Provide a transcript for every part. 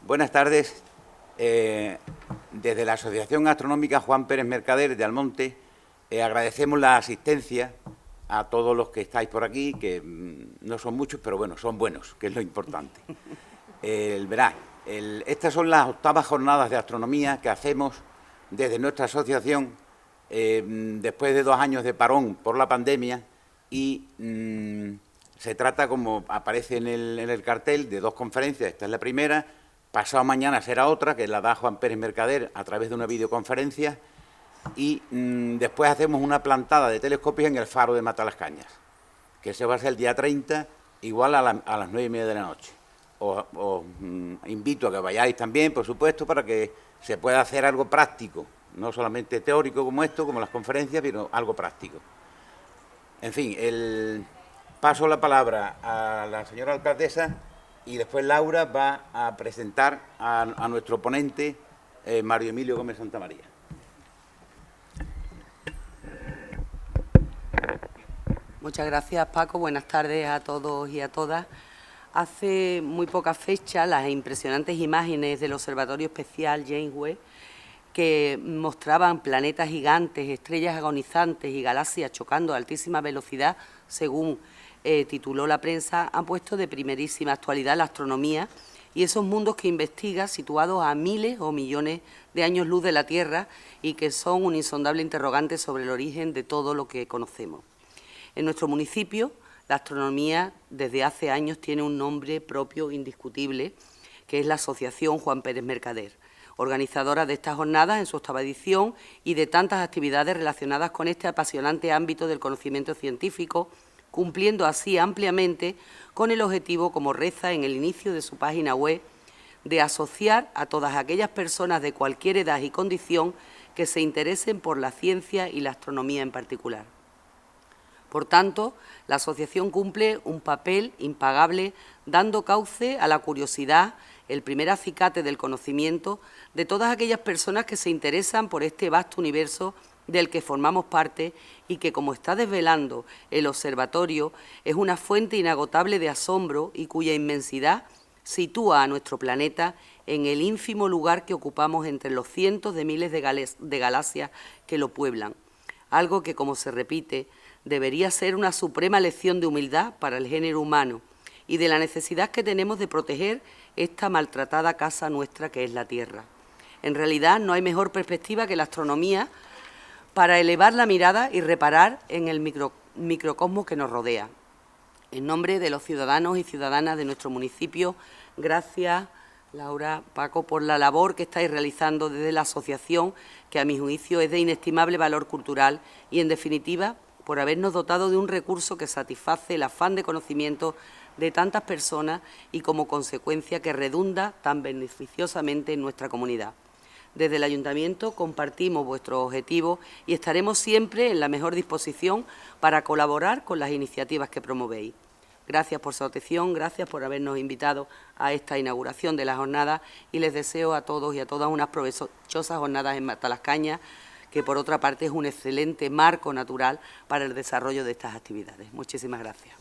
Buenas tardes. Desde la Asociación Astronómica Juan Pérez Mercader de Almonte agradecemos la asistencia a todos los que estáis por aquí, que no son muchos, pero bueno, son buenos, que es lo importante. Estas son las 8ª jornadas de astronomía que hacemos desde nuestra asociación después de 2 años de parón por la pandemia y se trata, como aparece en el cartel, de 2 conferencias. Esta es la primera. Pasado mañana será otra, que la da Juan Pérez Mercader a través de una videoconferencia, y después hacemos una plantada de telescopios en el faro de Matalascañas, que se va a hacer el día 30, igual a las 9:30 de la noche. Os invito a que vayáis también, por supuesto, para que se pueda hacer algo práctico, no solamente teórico como esto, como las conferencias, sino algo práctico. En fin, paso la palabra a la señora alcaldesa, y después Laura va a presentar a nuestro ponente, Mario Emilio Gómez Santamaría. Muchas gracias, Paco. Buenas tardes a todos y a todas. Hace muy poca fecha, las impresionantes imágenes del Observatorio Especial James Webb, que mostraban planetas gigantes, estrellas agonizantes y galaxias chocando a altísima velocidad, según tituló la prensa, han puesto de primerísima actualidad la astronomía y esos mundos que investiga, situados a miles o millones de años luz de la Tierra y que son un insondable interrogante sobre el origen de todo lo que conocemos. En nuestro municipio, la astronomía desde hace años tiene un nombre propio indiscutible, que es la Asociación Juan Pérez Mercader, organizadora de estas jornadas en su 8ª edición y de tantas actividades relacionadas con este apasionante ámbito del conocimiento científico, cumpliendo así ampliamente con el objetivo, como reza en el inicio de su página web, de asociar a todas aquellas personas de cualquier edad y condición que se interesen por la ciencia y la astronomía en particular. Por tanto, la asociación cumple un papel impagable, dando cauce a la curiosidad, el primer acicate del conocimiento de todas aquellas personas que se interesan por este vasto universo del que formamos parte y que, como está desvelando el observatorio, es una fuente inagotable de asombro y cuya inmensidad sitúa a nuestro planeta en el ínfimo lugar que ocupamos entre los cientos de miles de galaxias que lo pueblan. Algo que, como se repite, debería ser una suprema lección de humildad para el género humano y de la necesidad que tenemos de proteger esta maltratada casa nuestra que es la Tierra. En realidad, no hay mejor perspectiva que la astronomía para elevar la mirada y reparar en el microcosmos que nos rodea. En nombre de los ciudadanos y ciudadanas de nuestro municipio, gracias, Laura, Paco, por la labor que estáis realizando desde la asociación, que a mi juicio es de inestimable valor cultural y, en definitiva, por habernos dotado de un recurso que satisface el afán de conocimiento de tantas personas y, como consecuencia, que redunda tan beneficiosamente en nuestra comunidad. Desde el Ayuntamiento compartimos vuestros objetivos y estaremos siempre en la mejor disposición para colaborar con las iniciativas que promovéis. Gracias por su atención, gracias por habernos invitado a esta inauguración de la jornada y les deseo a todos y a todas unas provechosas jornadas en Matalascañas, que por otra parte es un excelente marco natural para el desarrollo de estas actividades. Muchísimas gracias.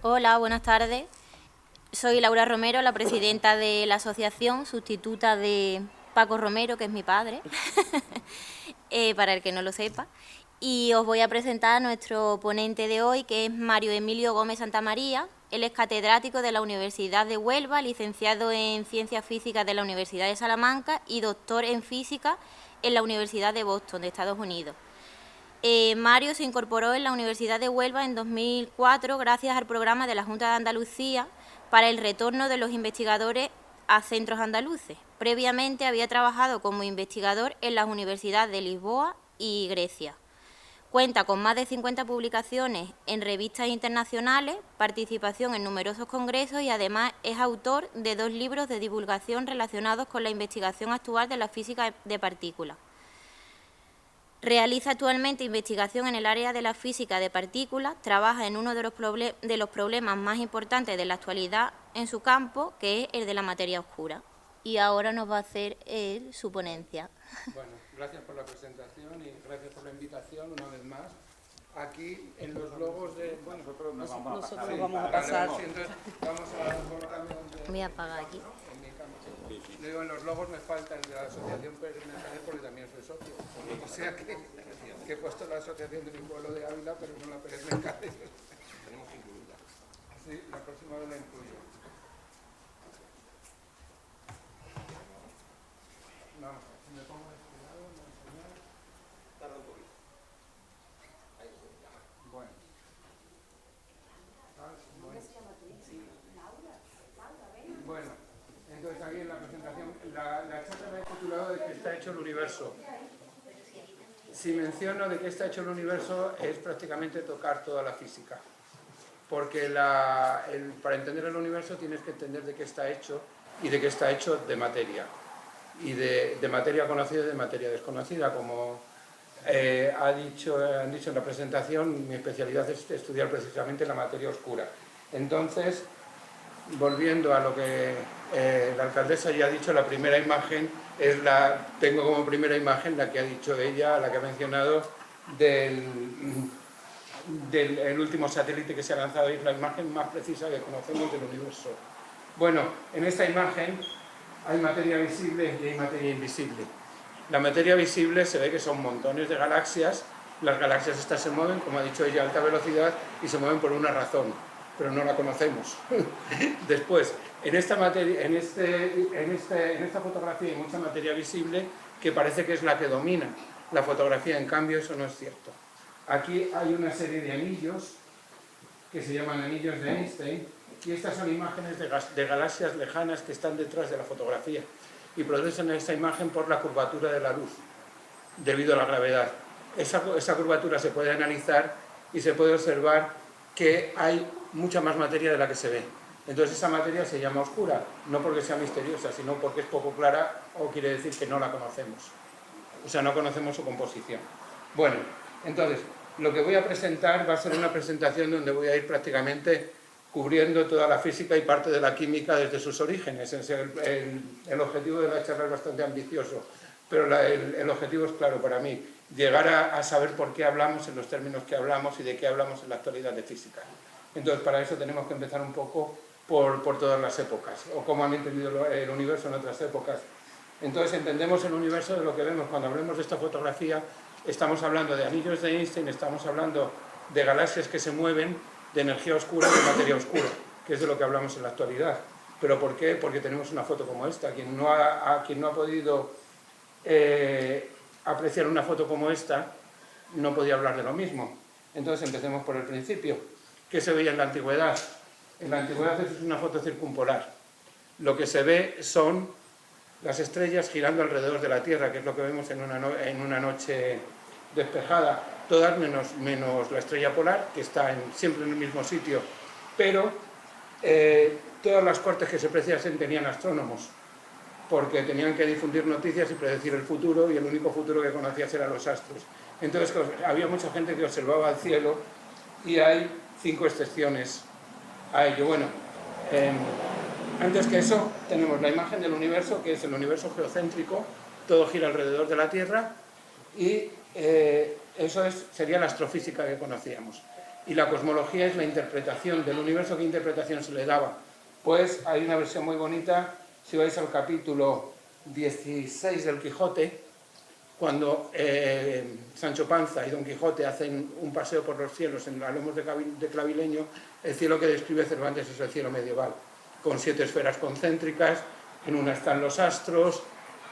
Hola, buenas tardes. Soy Laura Romero, la presidenta de la asociación, sustituta de Paco Romero, que es mi padre, para el que no lo sepa. Y os voy a presentar a nuestro ponente de hoy, que es Mario Emilio Gómez Santamaría. Él es catedrático de la Universidad de Huelva, licenciado en Ciencias Físicas de la Universidad de Salamanca y doctor en Física en la Universidad de Boston, de Estados Unidos. Mario se incorporó en la Universidad de Huelva en 2004 gracias al programa de la Junta de Andalucía para el retorno de los investigadores a centros andaluces. Previamente había trabajado como investigador en las universidades de Lisboa y Grecia. Cuenta con más de 50 publicaciones en revistas internacionales, participación en numerosos congresos y además es autor de 2 libros de divulgación relacionados con la investigación actual de la física de partículas. Realiza actualmente investigación en el área de la física de partículas, trabaja en uno de los problemas más importantes de la actualidad en su campo, que es el de la materia oscura. Y ahora nos va a hacer su ponencia. Bueno, gracias por la presentación y gracias por la invitación una vez más aquí en los logos de... Bueno, nosotros nos vamos a pasar. entonces vamos a colocarme donde... Voy a apagar aquí. En mi cama. Le digo, en los logos me falta el de la Asociación Pérez Menjáez porque también soy socio. O sea que he puesto la asociación de mi pueblo de Ávila, pero no la Pérez Menjáez. Tenemos que incluirla. Sí, la próxima vez la incluyo. Vamos, si me pongo de este lado, me enseñar. Tarda un poquito. Ahí está. Bueno. Bueno, entonces aquí en la presentación, la charla me he titulado de qué está hecho el universo. Si menciono de qué está hecho el universo es prácticamente tocar toda la física. Porque para entender el universo tienes que entender de qué está hecho y de qué está hecho de materia. Y de materia conocida y de materia desconocida. Como han dicho en la presentación, mi especialidad es estudiar precisamente la materia oscura. Entonces, volviendo a lo que la alcaldesa ya ha dicho, la primera imagen tengo como primera imagen la que ha dicho ella, la que ha mencionado del último satélite que se ha lanzado, y es la imagen más precisa que conocemos del universo. Bueno, en esta imagen hay materia visible y hay materia invisible. La materia visible se ve que son montones de galaxias. Las galaxias estas se mueven, como ha dicho ella, a alta velocidad y se mueven por una razón, pero no la conocemos. Después, en esta fotografía hay mucha materia visible que parece que es la que domina la fotografía, en cambio eso no es cierto. Aquí hay una serie de anillos que se llaman anillos de Einstein, y estas son imágenes de galaxias lejanas que están detrás de la fotografía y producen esta imagen por la curvatura de la luz debido a la gravedad. Esa curvatura se puede analizar y se puede observar que hay mucha más materia de la que se ve. Entonces esa materia se llama oscura, no porque sea misteriosa, sino porque es poco clara, o quiere decir que no la conocemos. O sea, no conocemos su composición. Bueno, entonces, lo que voy a presentar va a ser una presentación donde voy a ir prácticamente cubriendo toda la física y parte de la química desde sus orígenes. El objetivo de la charla es bastante ambicioso, pero el objetivo es claro para mí, llegar a saber por qué hablamos en los términos que hablamos y de qué hablamos en la actualidad de física. Entonces, para eso tenemos que empezar un poco por todas las épocas, o cómo han entendido el universo en otras épocas. Entonces, entendemos el universo de lo que vemos. Cuando hablemos de esta fotografía, estamos hablando de anillos de Einstein, estamos hablando de galaxias que se mueven, de energía oscura y de materia oscura, que es de lo que hablamos en la actualidad. ¿Pero por qué? Porque tenemos una foto como esta. Quien no ha podido apreciar una foto como esta, no podía hablar de lo mismo. Entonces, empecemos por el principio. ¿Qué se veía en la antigüedad? En la antigüedad es una foto circumpolar. Lo que se ve son las estrellas girando alrededor de la Tierra, que es lo que vemos en una noche despejada, todas menos la estrella polar, que está siempre en el mismo sitio, pero todas las cortes que se preciasen tenían astrónomos, porque tenían que difundir noticias y predecir el futuro, y el único futuro que conocías eran los astros. Entonces había mucha gente que observaba el cielo, y hay 5 excepciones a ello. Bueno, antes que eso tenemos la imagen del universo, que es el universo geocéntrico, todo gira alrededor de la Tierra, y eso sería la astrofísica que conocíamos. Y la cosmología es la interpretación del universo. ¿Qué interpretación se le daba? Pues hay una versión muy bonita, si vais al capítulo 16 del Quijote, cuando Sancho Panza y Don Quijote hacen un paseo por los cielos en los lomos de Clavileño, el cielo que describe Cervantes es el cielo medieval, con 7 esferas concéntricas, en una están los astros,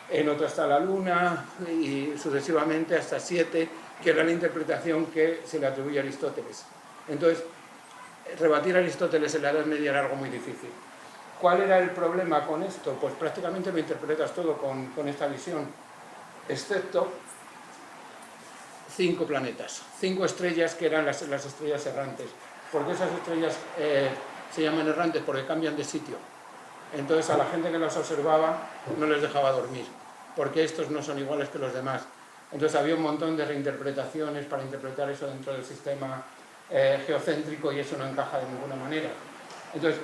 en otra está la luna, y sucesivamente hasta 7, que era la interpretación que se le atribuye a Aristóteles. Entonces, rebatir a Aristóteles en la Edad Media era algo muy difícil. ¿Cuál era el problema con esto? Pues prácticamente lo interpretas todo con esta visión, excepto 5 planetas, 5 estrellas que eran las estrellas errantes. ¿Por qué esas estrellas se llaman errantes? Porque cambian de sitio. Entonces a la gente que las observaba no les dejaba dormir, porque estos no son iguales que los demás. Entonces había un montón de reinterpretaciones para interpretar eso dentro del sistema geocéntrico, y eso no encaja de ninguna manera. Entonces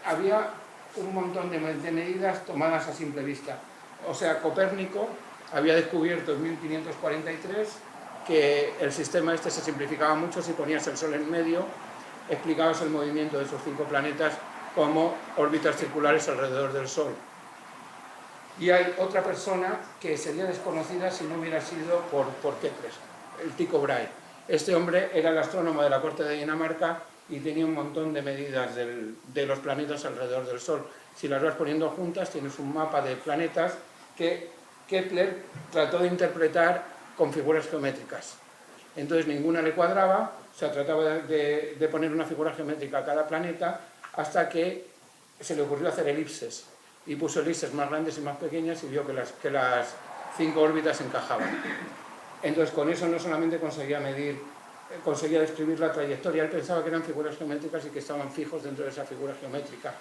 había un montón de medidas tomadas a simple vista. O sea, Copérnico había descubierto en 1543 que el sistema este se simplificaba mucho si ponías el Sol en medio, explicabas el movimiento de esos 5 planetas como órbitas circulares alrededor del Sol. Y hay otra persona que sería desconocida si no hubiera sido por Kepler, el Tycho Brahe. Este hombre era el astrónomo de la corte de Dinamarca y tenía un montón de medidas de los planetas alrededor del Sol. Si las vas poniendo juntas, tienes un mapa de planetas que Kepler trató de interpretar con figuras geométricas. Entonces ninguna le cuadraba, o sea, trataba de poner una figura geométrica a cada planeta hasta que se le ocurrió hacer elipses. Y puso elipses más grandes y más pequeñas y vio que las 5 órbitas encajaban. Entonces con eso no solamente conseguía describir la trayectoria, él pensaba que eran figuras geométricas y que estaban fijos dentro de esa figura geométrica,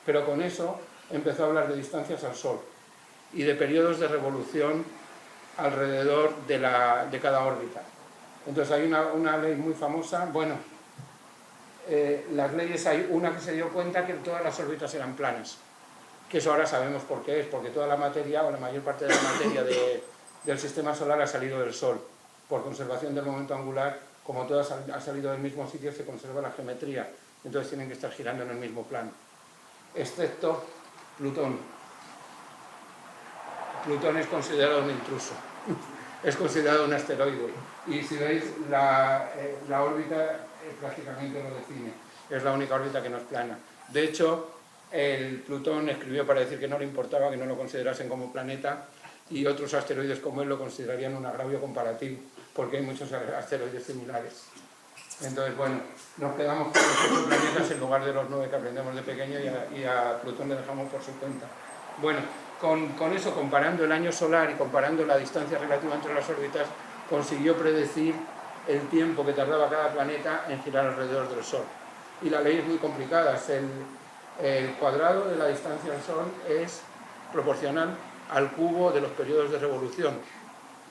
pero con eso empezó a hablar de distancias al Sol y de periodos de revolución alrededor de cada órbita. Entonces hay una ley muy famosa, bueno, las leyes, hay una que se dio cuenta que todas las órbitas eran planas, que eso ahora sabemos por qué es, porque toda la materia, o la mayor parte de la materia del sistema solar ha salido del Sol. Por conservación del momento angular, como todo ha salido del mismo sitio, se conserva la geometría, entonces tienen que estar girando en el mismo plano, excepto Plutón. Plutón es considerado un intruso, es considerado un asteroide, y si veis la órbita prácticamente lo define, es la única órbita que no es plana. De hecho, el Plutón escribió para decir que no le importaba, que no lo considerasen como planeta, y otros asteroides como él lo considerarían un agravio comparativo, porque hay muchos asteroides similares. Entonces, bueno, nos quedamos con los 8 planetas en lugar de los 9 que aprendemos de pequeño, y a Plutón le dejamos por su cuenta. Bueno, con eso, comparando el año solar y comparando la distancia relativa entre las órbitas, consiguió predecir el tiempo que tardaba cada planeta en girar alrededor del Sol. Y la ley es muy complicada, el cuadrado de la distancia al Sol es proporcional al cubo de los periodos de revolución.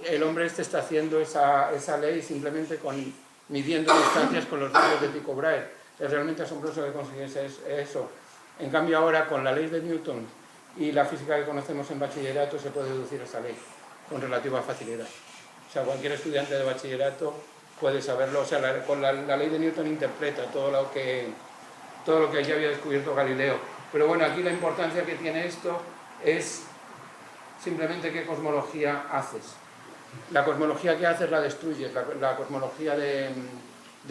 El hombre este está haciendo esa ley simplemente midiendo distancias con los datos de Tycho Brahe. Es realmente asombroso que consiguiese eso. En cambio ahora, con la ley de Newton y la física que conocemos en bachillerato, se puede deducir esa ley con relativa facilidad. O sea, cualquier estudiante de bachillerato puede saberlo. O sea, con la ley de Newton interpreta todo lo que ya había descubierto Galileo. Pero bueno, aquí la importancia que tiene esto es simplemente qué cosmología haces. La cosmología que haces la destruyes. La cosmología de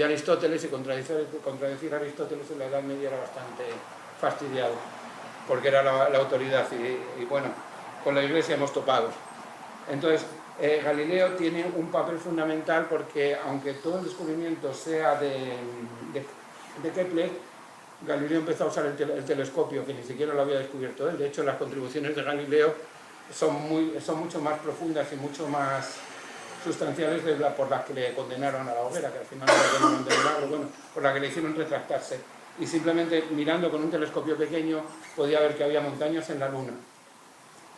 Aristóteles, y contradecir a Aristóteles en la Edad Media era bastante fastidiado, porque era la autoridad, y bueno, con la Iglesia hemos topado. Entonces, Galileo tiene un papel fundamental porque, aunque todo el descubrimiento sea de Kepler, Galileo empezó a usar el telescopio, que ni siquiera lo había descubierto él. De hecho, las contribuciones de Galileo son mucho más profundas y mucho más sustanciales por las que le condenaron a la hoguera, que al final no le condenaron de milagro, bueno, por las que le hicieron retractarse. Y simplemente mirando con un telescopio pequeño podía ver que había montañas en la Luna.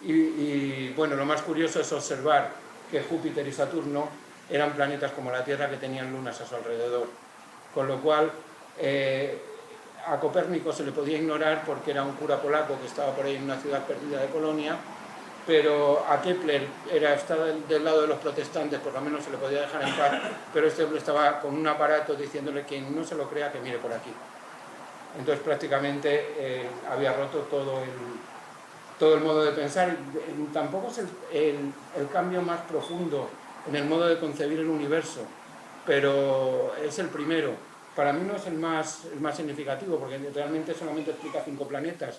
Y bueno, lo más curioso es observar que Júpiter y Saturno eran planetas como la Tierra, que tenían lunas a su alrededor. Con lo cual, a Copérnico se le podía ignorar porque era un cura polaco que estaba por ahí en una ciudad perdida de Colonia, pero a Kepler estaba del lado de los protestantes, por lo menos se le podía dejar en paz, pero este hombre estaba con un aparato diciéndole que no se lo crea, que mire por aquí. Entonces prácticamente había roto todo el modo de pensar. Tampoco es el cambio más profundo en el modo de concebir el universo, pero es el primero. Para mí no es el más significativo, porque realmente solamente explica 5 planetas.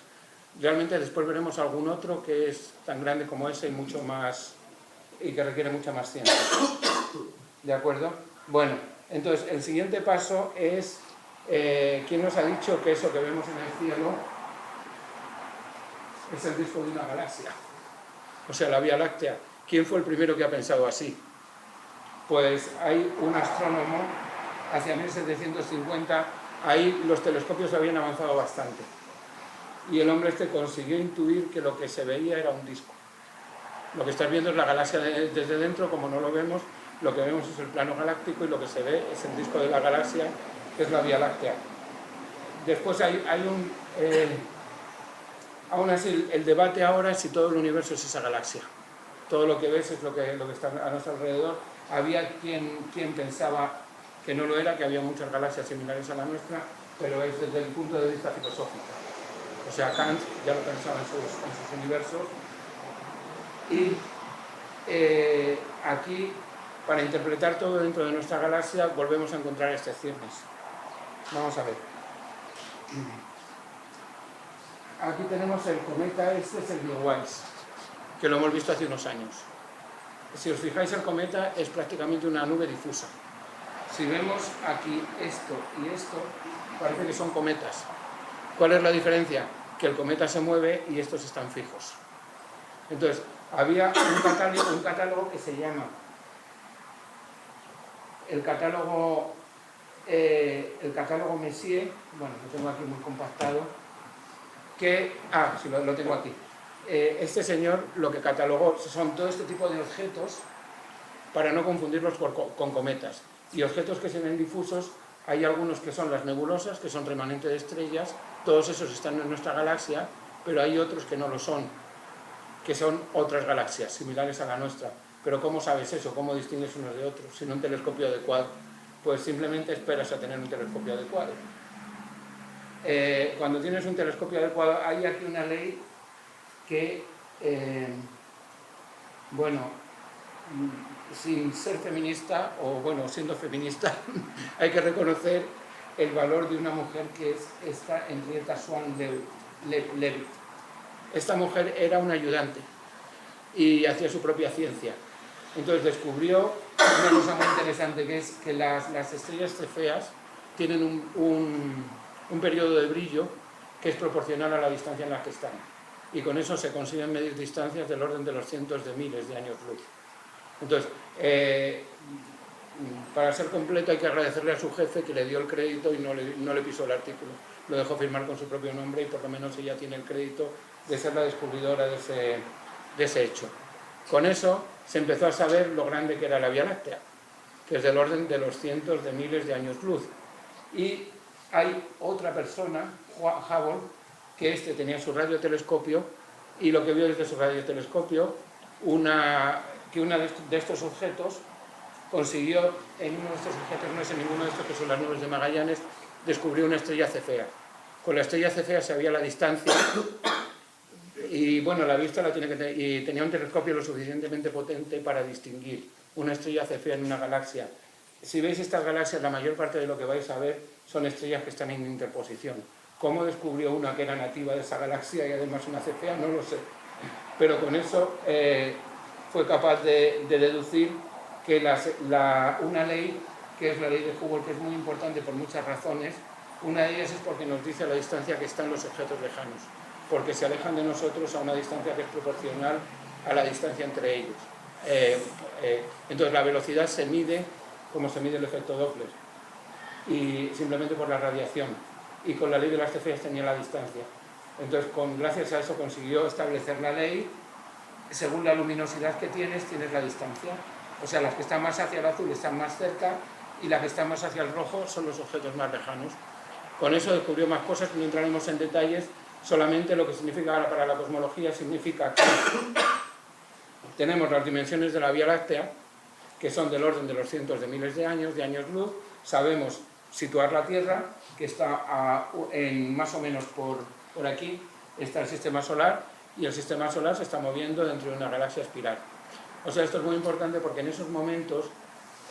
Realmente después veremos algún otro que es tan grande como ese y que requiere mucha más ciencia. ¿De acuerdo? Bueno, entonces el siguiente paso es ¿quién nos ha dicho que eso que vemos en el cielo es el disco de una galaxia? O sea, la Vía Láctea. ¿Quién fue el primero que ha pensado así? Pues hay un astrónomo, hacia 1750, ahí los telescopios habían avanzado bastante. Y el hombre este consiguió intuir que lo que se veía era un disco. Lo que estás viendo es la galaxia desde dentro, como no lo vemos, lo que vemos es el plano galáctico, y lo que se ve es el disco de la galaxia, que es la Vía Láctea. Después aún así, el debate ahora es si todo el universo es esa galaxia. Todo lo que ves es lo que está a nuestro alrededor, Había quien pensaba que no lo era, que había muchas galaxias similares a la nuestra, pero es desde el punto de vista filosófico. O sea, Kant ya lo pensaba en sus universos. Y aquí, para interpretar todo dentro de nuestra galaxia, volvemos a encontrar excepciones. Vamos a ver. Aquí tenemos el cometa, este es el Neowise, que lo hemos visto hace unos años. Si os fijáis, el cometa es prácticamente una nube difusa. Si vemos aquí esto y esto, parece que son cometas. ¿Cuál es la diferencia? Que el cometa se mueve y estos están fijos. Entonces, había un catálogo que se llama el catálogo Messier, bueno, lo tengo aquí muy compactado, que, sí, lo tengo aquí. Este señor lo que catalogó son todo este tipo de objetos para no confundirlos con cometas. Y objetos que se ven difusos, hay algunos que son las nebulosas, que son remanentes de estrellas, todos esos están en nuestra galaxia, pero hay otros que no lo son, que son otras galaxias similares a la nuestra. Pero ¿cómo sabes eso? ¿Cómo distingues unos de otros sin un telescopio adecuado? Pues simplemente esperas a tener un telescopio adecuado. Cuando tienes un telescopio adecuado, hay aquí una ley que, bueno, sin ser feminista, o bueno, siendo feminista, hay que reconocer el valor de una mujer que es esta Henrietta Swan Leavitt. Esta mujer era una ayudante y hacía su propia ciencia. Entonces descubrió una cosa muy interesante, que es que las estrellas cefeas tienen un periodo de brillo que es proporcional a la distancia en la que están. Y con eso se consiguen medir distancias del orden de los cientos de miles de años luz. Entonces, para ser completo hay que agradecerle a su jefe que le dio el crédito y no le pisó el artículo. Lo dejó firmar con su propio nombre y por lo menos ella tiene el crédito de ser la descubridora de ese hecho. Con eso se empezó a saber lo grande que era la Vía Láctea, que es del orden de los cientos de miles de años luz. Y hay otra persona, Hubble, que tenía su radiotelescopio y lo que vio desde su radiotelescopio, que uno de estos objetos consiguió, en uno de estos objetos, no es en ninguno de estos que son las nubes de Magallanes, descubrió una estrella cefea. Con la estrella cefea sabía la distancia y bueno, la vista la tiene que tener, y tenía un telescopio lo suficientemente potente para distinguir una estrella cefea en una galaxia. Si veis estas galaxias, la mayor parte de lo que vais a ver son estrellas que están en interposición. ¿Cómo descubrió una que era nativa de esa galaxia y además una cefea? No lo sé. Pero con eso fue capaz de deducir que una ley, que es la ley de Hubble, que es muy importante por muchas razones. Una de ellas es porque nos dice la distancia que están los objetos lejanos, porque se alejan de nosotros a una distancia que es proporcional a la distancia entre ellos. Entonces la velocidad se mide como se mide el efecto Doppler, y simplemente por la radiación. Y con la ley de las cefeas tenía la distancia. Entonces, gracias a eso consiguió establecer la ley. Según la luminosidad que tienes la distancia. O sea, las que están más hacia el azul están más cerca y las que están más hacia el rojo son los objetos más lejanos. Con eso descubrió más cosas, que no entraremos en detalles. Solamente lo que significa ahora para la cosmología significa que tenemos las dimensiones de la Vía Láctea, que son del orden de los cientos de miles de años luz. Sabemos situar la Tierra, que está más o menos por aquí, está el sistema solar, y el sistema solar se está moviendo dentro de una galaxia espiral. O sea, esto es muy importante porque en esos momentos,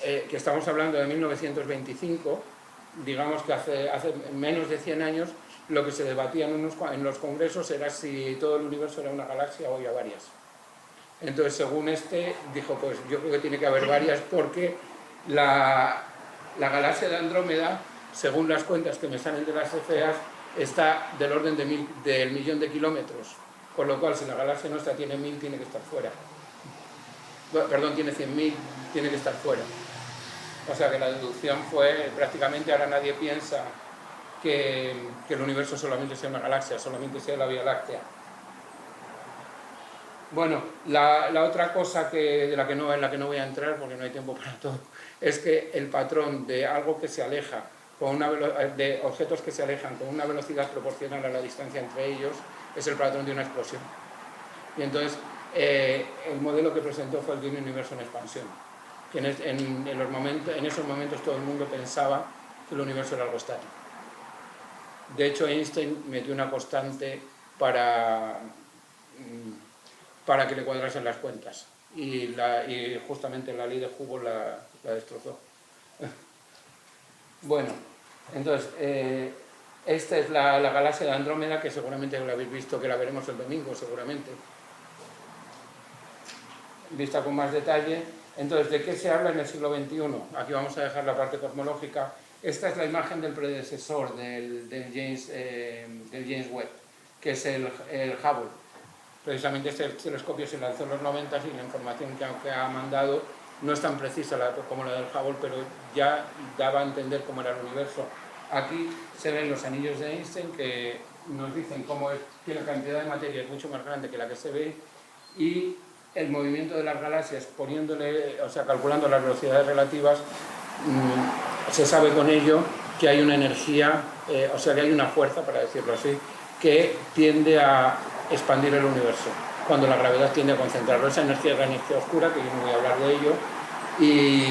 que estamos hablando de 1925, digamos que hace menos de 100 años, lo que se debatía en los congresos era si todo el universo era una galaxia o había varias. Entonces, según dijo, pues yo creo que tiene que haber varias, porque la galaxia de Andrómeda, según las cuentas que me salen de las cefeas, está del orden del millón de kilómetros, con lo cual si la galaxia nuestra tiene 1000, tiene que estar fuera. Perdón, tiene 100.000, tiene que estar fuera. O sea que la deducción fue, prácticamente ahora nadie piensa que el universo solamente sea una galaxia, solamente sea la Vía Láctea. Bueno, la otra cosa en la que no voy a entrar, porque no hay tiempo para todo, es que el patrón de algo que se aleja, de objetos que se alejan con una velocidad proporcional a la distancia entre ellos, es el patrón de una explosión. Y entonces, el modelo que presentó fue el de un universo en expansión, que en esos momentos todo el mundo pensaba que el universo era algo estático. De hecho, Einstein metió una constante para que le cuadrasen las cuentas, y justamente la ley de Hubble la destrozó. Bueno, entonces, esta es la galaxia de Andrómeda, que seguramente la habéis visto, que la veremos el domingo, seguramente, vista con más detalle. Entonces, ¿de qué se habla en el siglo XXI? Aquí vamos a dejar la parte cosmológica. Esta es la imagen del predecesor del James Webb, que es el Hubble. Precisamente este telescopio se lanzó en los 90 y la información que ha mandado no es tan precisa como la del Hubble, pero ya daba a entender cómo era el universo. Aquí se ven los anillos de Einstein, que nos dicen que la cantidad de materia es mucho más grande que la que se ve, y el movimiento de las galaxias, calculando las velocidades relativas, se sabe con ello que hay una energía, que hay una fuerza, para decirlo así, que tiende a expandir el universo, cuando la gravedad tiende a concentrarlo. Esa energía es la energía oscura, que yo no voy a hablar de ello, y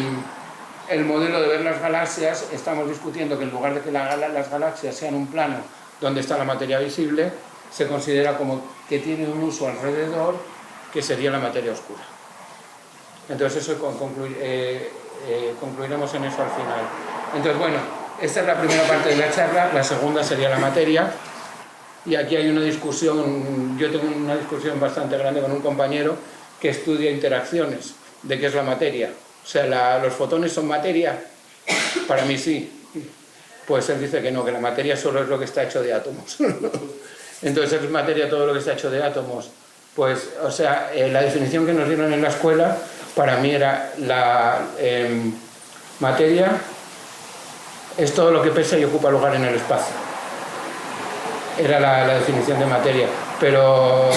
el modelo de ver las galaxias, estamos discutiendo que en lugar de que las galaxias sean un plano donde está la materia visible, se considera como que tiene un uso alrededor, que sería la materia oscura. Entonces eso concluiremos en eso al final. Entonces, bueno, esta es la primera parte de la charla, la segunda sería la materia, y aquí hay una discusión, yo tengo una discusión bastante grande con un compañero que estudia interacciones, de qué es la materia. O sea, ¿los fotones son materia? Para mí sí. Pues él dice que no, que la materia solo es lo que está hecho de átomos. Entonces, ¿es materia todo lo que está hecho de átomos? Pues, la definición que nos dieron en la escuela, para mí era la materia es todo lo que pesa y ocupa lugar en el espacio. Era la definición de materia, pero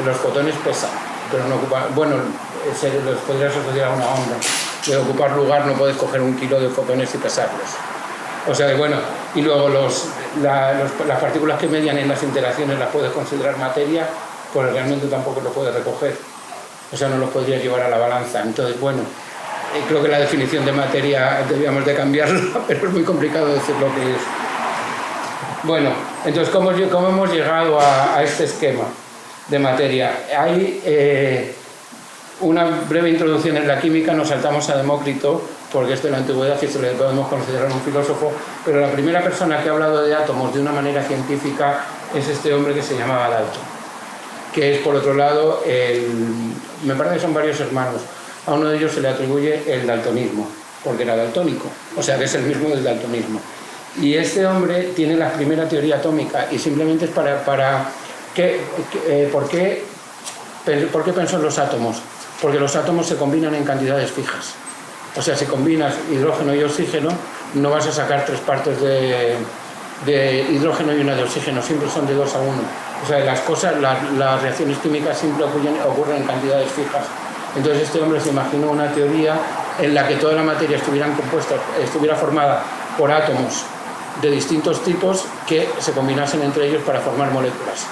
los fotones pesan, pero no ocupan, bueno, los podrías asociar a una onda. De ocupar lugar no puedes coger 1 kilo de fotones y pesarlos. O sea, bueno, y luego las partículas que median en las interacciones las puedes considerar materia, pues realmente tampoco lo puedes recoger. O sea, no los podrías llevar a la balanza. Entonces, bueno, creo que la definición de materia debíamos de cambiarla, pero es muy complicado decir lo que es. Bueno, entonces, ¿cómo hemos llegado a este esquema de materia? Hay una breve introducción en la química, nos saltamos a Demócrito, porque es de la antigüedad y se le podemos considerar un filósofo, pero la primera persona que ha hablado de átomos de una manera científica es este hombre que se llamaba Dalton, que es, por otro lado, me parece que son varios hermanos. A uno de ellos se le atribuye el daltonismo, porque era daltónico, o sea que es el mismo del daltonismo. Y este hombre tiene la primera teoría atómica, y simplemente es ¿por qué pensó en los átomos? Porque los átomos se combinan en cantidades fijas. O sea, si combinas hidrógeno y oxígeno, no vas a sacar 3 partes de hidrógeno y una de oxígeno, siempre son de 2 a 1. O sea, las reacciones químicas siempre ocurren en cantidades fijas. Entonces este hombre se imaginó una teoría en la que toda la materia estuviera formada por átomos de distintos tipos que se combinasen entre ellos para formar moléculas.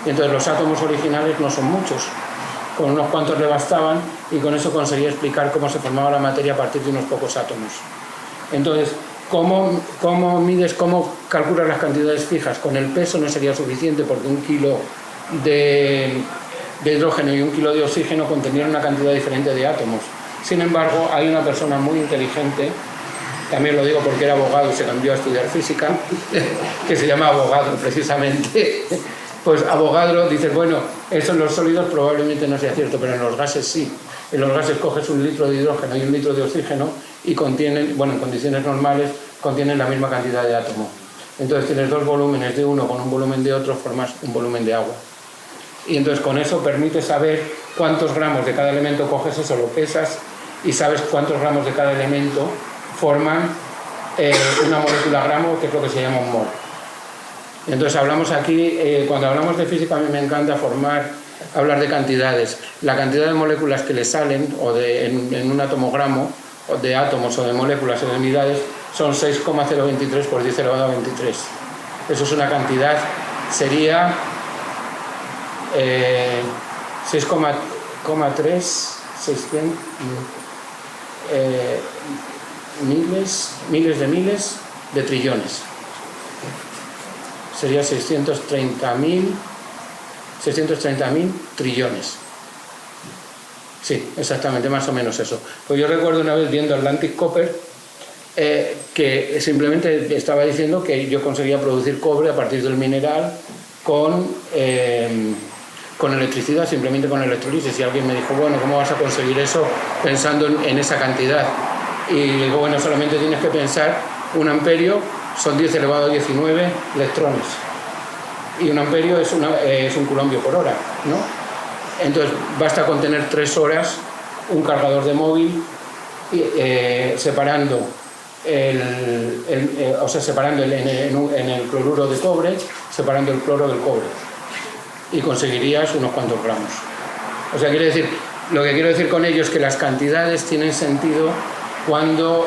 Y entonces los átomos originales no son muchos, con unos cuantos le bastaban, y con eso conseguía explicar cómo se formaba la materia a partir de unos pocos átomos. Entonces, ¿cómo calculas las cantidades fijas? Con el peso no sería suficiente, porque 1 kilo de hidrógeno y 1 kilo de oxígeno contenían una cantidad diferente de átomos. Sin embargo, hay una persona muy inteligente, también lo digo porque era abogado y se cambió a estudiar física, que se llama Avogadro precisamente. Pues Avogadro dice, bueno, eso en los sólidos probablemente no sea cierto, pero en los gases sí. En los gases coges 1 litro de hidrógeno y 1 litro de oxígeno y contienen, bueno, en condiciones normales, contienen la misma cantidad de átomos. Entonces tienes 2 volúmenes de uno con un volumen de otro, formas un volumen de agua. Y entonces con eso permite saber cuántos gramos de cada elemento coges, eso lo pesas, y sabes cuántos gramos de cada elemento forman una molécula gramo, que es lo que se llama un mol. Entonces hablamos aquí, cuando hablamos de física, a mí me encanta hablar de cantidades. La cantidad de moléculas que le salen, en un atomogramo, o de átomos o de moléculas o de unidades, son 6,023 por 10 elevado a 23. Eso es una cantidad, sería 6,3, 600... miles de trillones. Sería 630.000 trillones. Sí, exactamente, más o menos eso. Pues yo recuerdo una vez viendo Atlantic Copper que simplemente estaba diciendo que yo conseguía producir cobre a partir del mineral con electricidad, simplemente con electrolisis. Y alguien me dijo, bueno, ¿cómo vas a conseguir eso pensando en esa cantidad? Y digo, bueno, solamente tienes que pensar, un amperio son 10 elevado a 19 electrones. Y un amperio es un culombio por hora, ¿no? Entonces, basta con tener 3 horas un cargador de móvil separando en el cloruro de cobre, separando el cloro del cobre. Y conseguirías unos cuantos gramos. O sea, lo que quiero decir con ello es que las cantidades tienen sentido cuando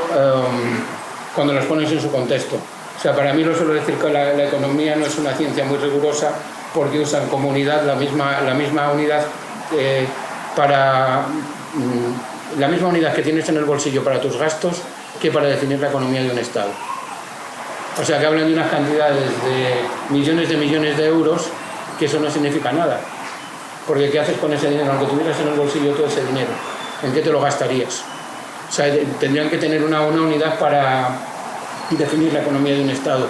las pones en su contexto. O sea, para mí lo suelo decir que la economía no es una ciencia muy rigurosa porque usan como unidad la misma unidad la misma unidad que tienes en el bolsillo para tus gastos que para definir la economía de un Estado. O sea, que hablan de unas cantidades de millones de euros, que eso no significa nada. Porque ¿qué haces con ese dinero? Aunque tuvieras en el bolsillo todo ese dinero, ¿en qué te lo gastarías? O sea, tendrían que tener una unidad para definir la economía de un Estado.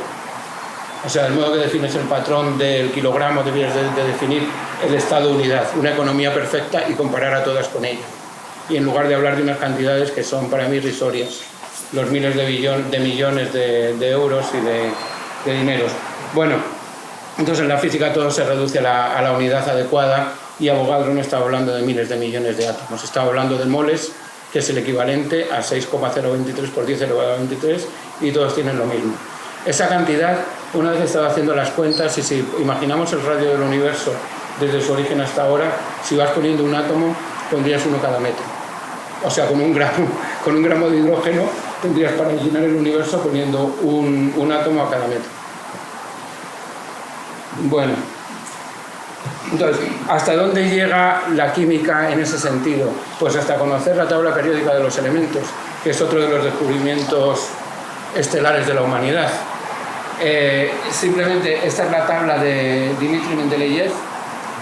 O sea, del modo que defines el patrón del kilogramo, debías de definir el Estado unidad, una economía perfecta y comparar a todas con ella. Y en lugar de hablar de unas cantidades que son para mí irrisorias, los miles de millones de euros y de dineros. Bueno, entonces en la física todo se reduce a la unidad adecuada y Avogadro no estaba hablando de miles de millones de átomos, estaba hablando de moles, que es el equivalente a 6,023 por 10 elevado a 23 y todos tienen lo mismo. Esa cantidad, una vez estaba haciendo las cuentas y si imaginamos el radio del universo desde su origen hasta ahora, si vas poniendo un átomo, pondrías uno cada metro. O sea, con un gramo de hidrógeno tendrías para llenar el universo poniendo un átomo a cada metro. Bueno, entonces, ¿hasta dónde llega la química en ese sentido? Pues hasta conocer la tabla periódica de los elementos, que es otro de los descubrimientos estelares de la humanidad. Simplemente esta es la tabla de Dmitri Mendeleev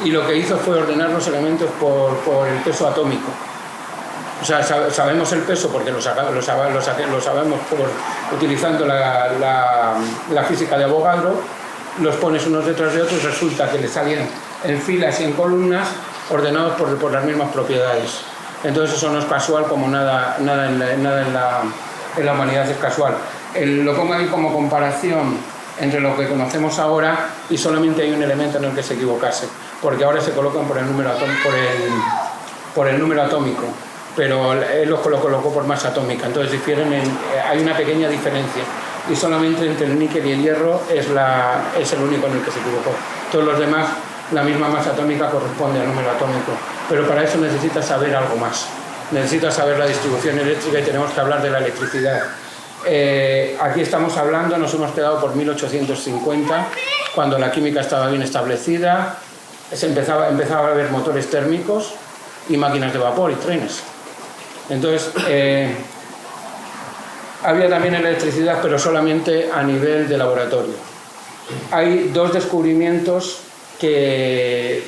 y lo que hizo fue ordenar los elementos por el peso atómico. O sea, sabemos el peso porque lo sabemos utilizando la física de Avogadro, los pones unos detrás de otros, resulta que le salían en filas y en columnas ordenados por las mismas propiedades. Entonces eso no es casual, como nada en la humanidad es casual. Lo pongo ahí como comparación entre lo que conocemos ahora y solamente hay un elemento en el que se equivocase, porque ahora se colocan por el número atómico, pero él los colocó por masa atómica, entonces difieren hay una pequeña diferencia y solamente entre el níquel y el hierro es el único en el que se equivocó. Todos los demás, la misma masa atómica corresponde al número atómico, pero para eso necesitas saber algo más, necesitas saber la distribución eléctrica y tenemos que hablar de la electricidad. Aquí estamos hablando, nos hemos quedado por 1850, cuando la química estaba bien establecida, empezaba a haber motores térmicos y máquinas de vapor y trenes. Entonces, había también electricidad, pero solamente a nivel de laboratorio. Hay 2 descubrimientos que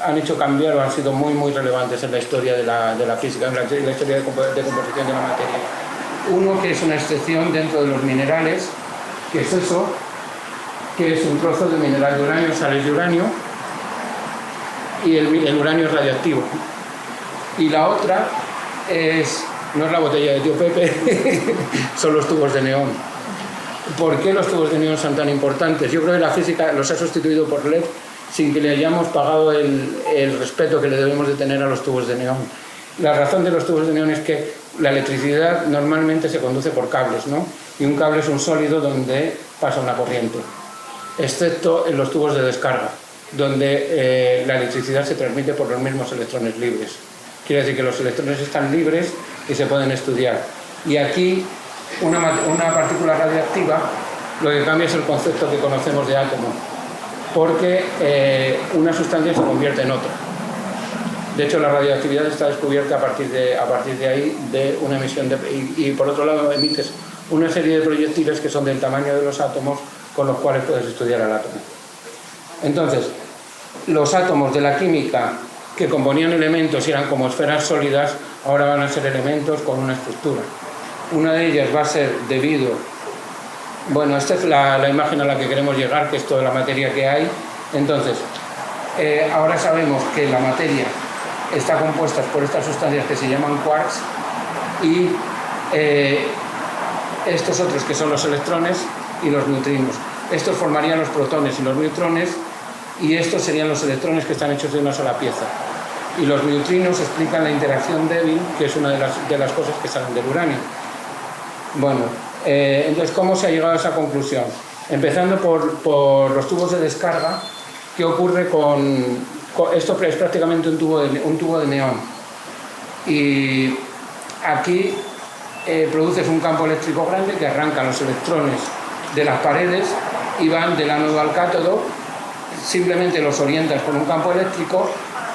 han hecho cambiar o han sido muy, muy relevantes en la historia de la física, en la historia de composición de la materia. Uno que es una excepción dentro de los minerales, que es eso, que es un trozo de mineral de uranio, sales de uranio, y el uranio es radioactivo. Y la otra no es la botella de tío Pepe, son los tubos de neón. ¿Por qué los tubos de neón son tan importantes? Yo creo que la física los ha sustituido por LED sin que le hayamos pagado el respeto que le debemos de tener a los tubos de neón. La razón de los tubos de neón es que la electricidad normalmente se conduce por cables, ¿no? Y un cable es un sólido donde pasa una corriente, excepto en los tubos de descarga, donde la electricidad se transmite por los mismos electrones libres. Quiere decir que los electrones están libres y se pueden estudiar. Y aquí, una partícula radiactiva, lo que cambia es el concepto que conocemos de átomo, porque una sustancia se convierte en otra. De hecho, la radioactividad está descubierta a partir de ahí, de una emisión y por otro lado emites una serie de proyectiles que son del tamaño de los átomos, con los cuales puedes estudiar al átomo. Entonces, los átomos de la química que componían elementos y eran como esferas sólidas, ahora van a ser elementos con una estructura. Una de ellas va a ser debido... Bueno, esta es la imagen a la que queremos llegar, que es toda la materia que hay. Entonces, ahora sabemos que la materia está compuesta por estas sustancias que se llaman quarks y estos otros que son los electrones y los neutrinos. Estos formarían los protones y los neutrones y estos serían los electrones que están hechos de una sola pieza. Y los neutrinos explican la interacción débil, que es una de las cosas que salen del uranio. Bueno, entonces, ¿cómo se ha llegado a esa conclusión? Empezando por los tubos de descarga. ¿Qué ocurre con esto? Es prácticamente un tubo de neón. Y aquí produces un campo eléctrico grande que arranca los electrones de las paredes y van del ánodo al cátodo. Simplemente los orientas con un campo eléctrico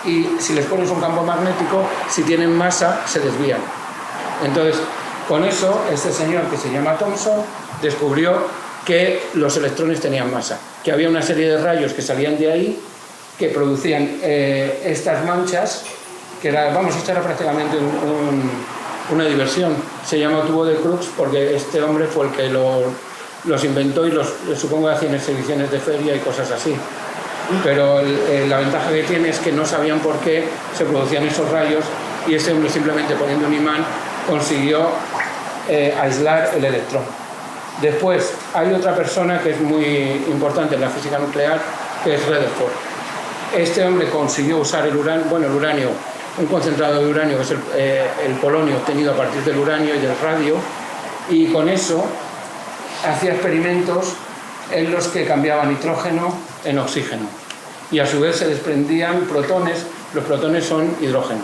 y si les pones un campo magnético, si tienen masa, se desvían. Entonces, con eso, este señor que se llama Thomson descubrió que los electrones tenían masa, que había una serie de rayos que salían de ahí, que producían estas manchas, que era, vamos, esto era prácticamente una diversión. Se llama tubo de Crookes porque este hombre fue el que los inventó y supongo que hacían exhibiciones de feria y cosas así. Pero la ventaja que tiene es que no sabían por qué se producían esos rayos y este hombre, simplemente poniendo un imán, consiguió aislar el electrón. Después hay otra persona que es muy importante en la física nuclear, que es Rutherford. Este hombre consiguió usar el uranio, un concentrado de uranio, que es el polonio obtenido a partir del uranio y del radio, y con eso hacía experimentos en los que cambiaba nitrógeno en oxígeno y a su vez se desprendían protones. Los protones son hidrógeno.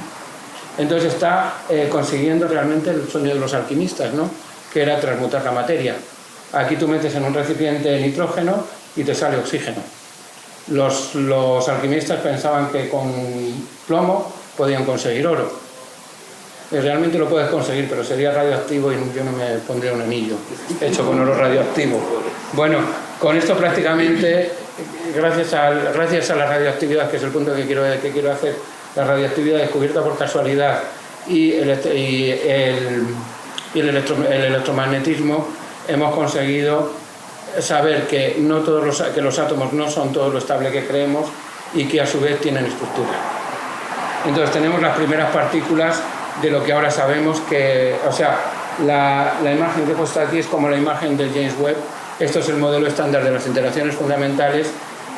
Entonces está consiguiendo realmente el sueño de los alquimistas, ¿no? Que era transmutar la materia. Aquí tú metes en un recipiente nitrógeno y te sale oxígeno. Los alquimistas pensaban que con plomo podían conseguir oro. Realmente lo puedes conseguir, pero sería radioactivo y yo no me pondría un anillo hecho con oro radioactivo. Bueno, con esto prácticamente, gracias a la radioactividad, que es el punto que quiero hacer, la radioactividad descubierta por casualidad y el electromagnetismo, hemos conseguido saber que los átomos no son todo lo estable que creemos y que a su vez tienen estructura. Entonces tenemos las primeras partículas de lo que ahora sabemos que, o sea, la imagen que he puesto aquí es como la imagen del James Webb. Esto es el modelo estándar de las interacciones fundamentales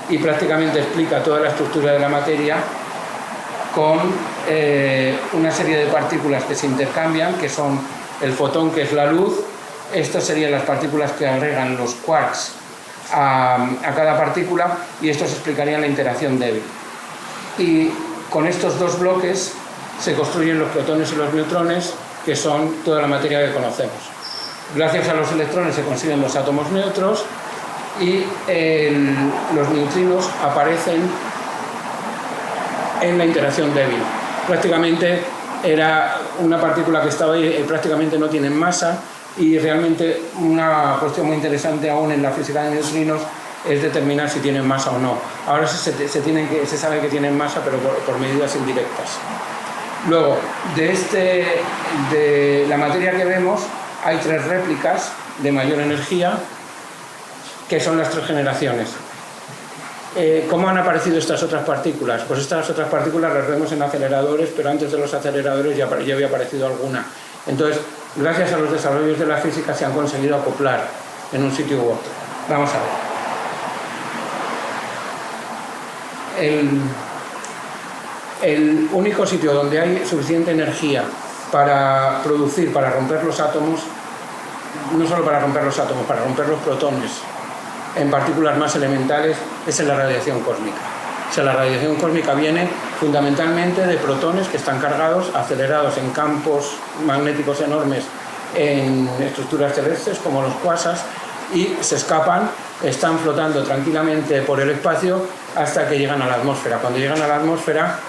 y prácticamente explica toda la estructura de la materia con una serie de partículas que se intercambian, que son el fotón, que es la luz. Estas serían las partículas que agregan los quarks a cada partícula y estos explicarían la interacción débil. Y con estos dos bloques se construyen los protones y los neutrones, que son toda la materia que conocemos. Gracias a los electrones se consiguen los átomos neutros y los neutrinos aparecen en la interacción débil. Prácticamente era una partícula que estaba ahí, prácticamente no tienen masa, y realmente una cuestión muy interesante aún en la física de neutrinos es determinar si tienen masa o no. Ahora se sabe que tienen masa, pero por medidas indirectas. Luego, de la materia que vemos, hay 3 réplicas de mayor energía, que son las 3 generaciones. ¿Cómo han aparecido estas otras partículas? Pues estas otras partículas las vemos en aceleradores, pero antes de los aceleradores ya había aparecido alguna. Entonces, gracias a los desarrollos de la física se han conseguido acoplar en un sitio u otro. Vamos a ver. El único sitio donde hay suficiente energía para romper los átomos, no solo para romper los átomos, para romper los protones en partículas más elementales, es en la radiación cósmica. O sea, la radiación cósmica viene fundamentalmente de protones que están cargados, acelerados en campos magnéticos enormes en estructuras terrestres como los cuasars, y se escapan, están flotando tranquilamente por el espacio hasta que llegan a la atmósfera. Cuando llegan a la atmósfera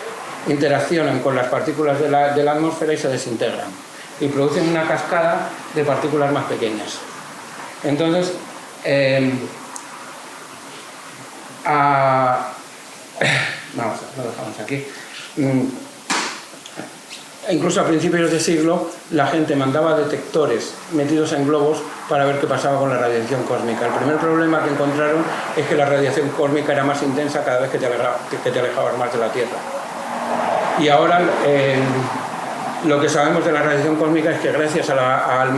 interaccionan con las partículas de la atmósfera y se desintegran y producen una cascada de partículas más pequeñas. Entonces, vamos, lo dejamos aquí. Incluso a principios de siglo la gente mandaba detectores metidos en globos para ver qué pasaba con la radiación cósmica. El primer problema que encontraron es que la radiación cósmica era más intensa cada vez que te alejabas más de la Tierra. Y ahora lo que sabemos de la radiación cósmica es que gracias al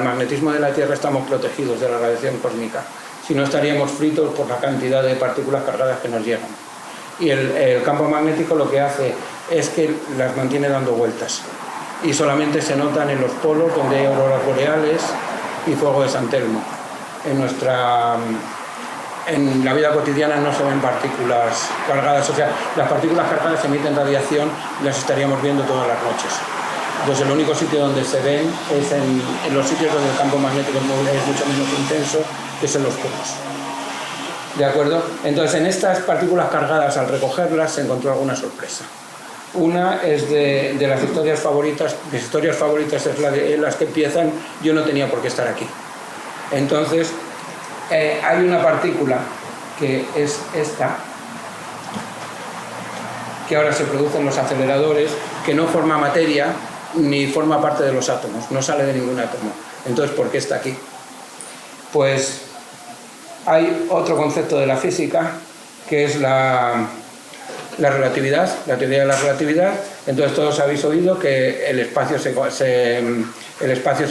magnetismo de la Tierra estamos protegidos de la radiación cósmica. Si no, estaríamos fritos por la cantidad de partículas cargadas que nos llegan. Y el campo magnético lo que hace es que las mantiene dando vueltas. Y solamente se notan en los polos donde hay auroras boreales y fuego de San Telmo. En la vida cotidiana no se ven partículas cargadas, o sea, las partículas cargadas emiten radiación y las estaríamos viendo todas las noches. Entonces el único sitio donde se ven es en los sitios donde el campo magnético es mucho menos intenso, que es en los polos. ¿De acuerdo? Entonces en estas partículas cargadas, al recogerlas, se encontró alguna sorpresa. Una es de las historias favoritas. Mis historias favoritas es las que empiezan: yo no tenía por qué estar aquí. Entonces hay una partícula que es esta, que ahora se produce en los aceleradores, que no forma materia ni forma parte de los átomos, no sale de ningún átomo. Entonces, ¿por qué está aquí? Pues hay otro concepto de la física, que es la relatividad, la teoría de la relatividad. Entonces todos habéis oído que el espacio se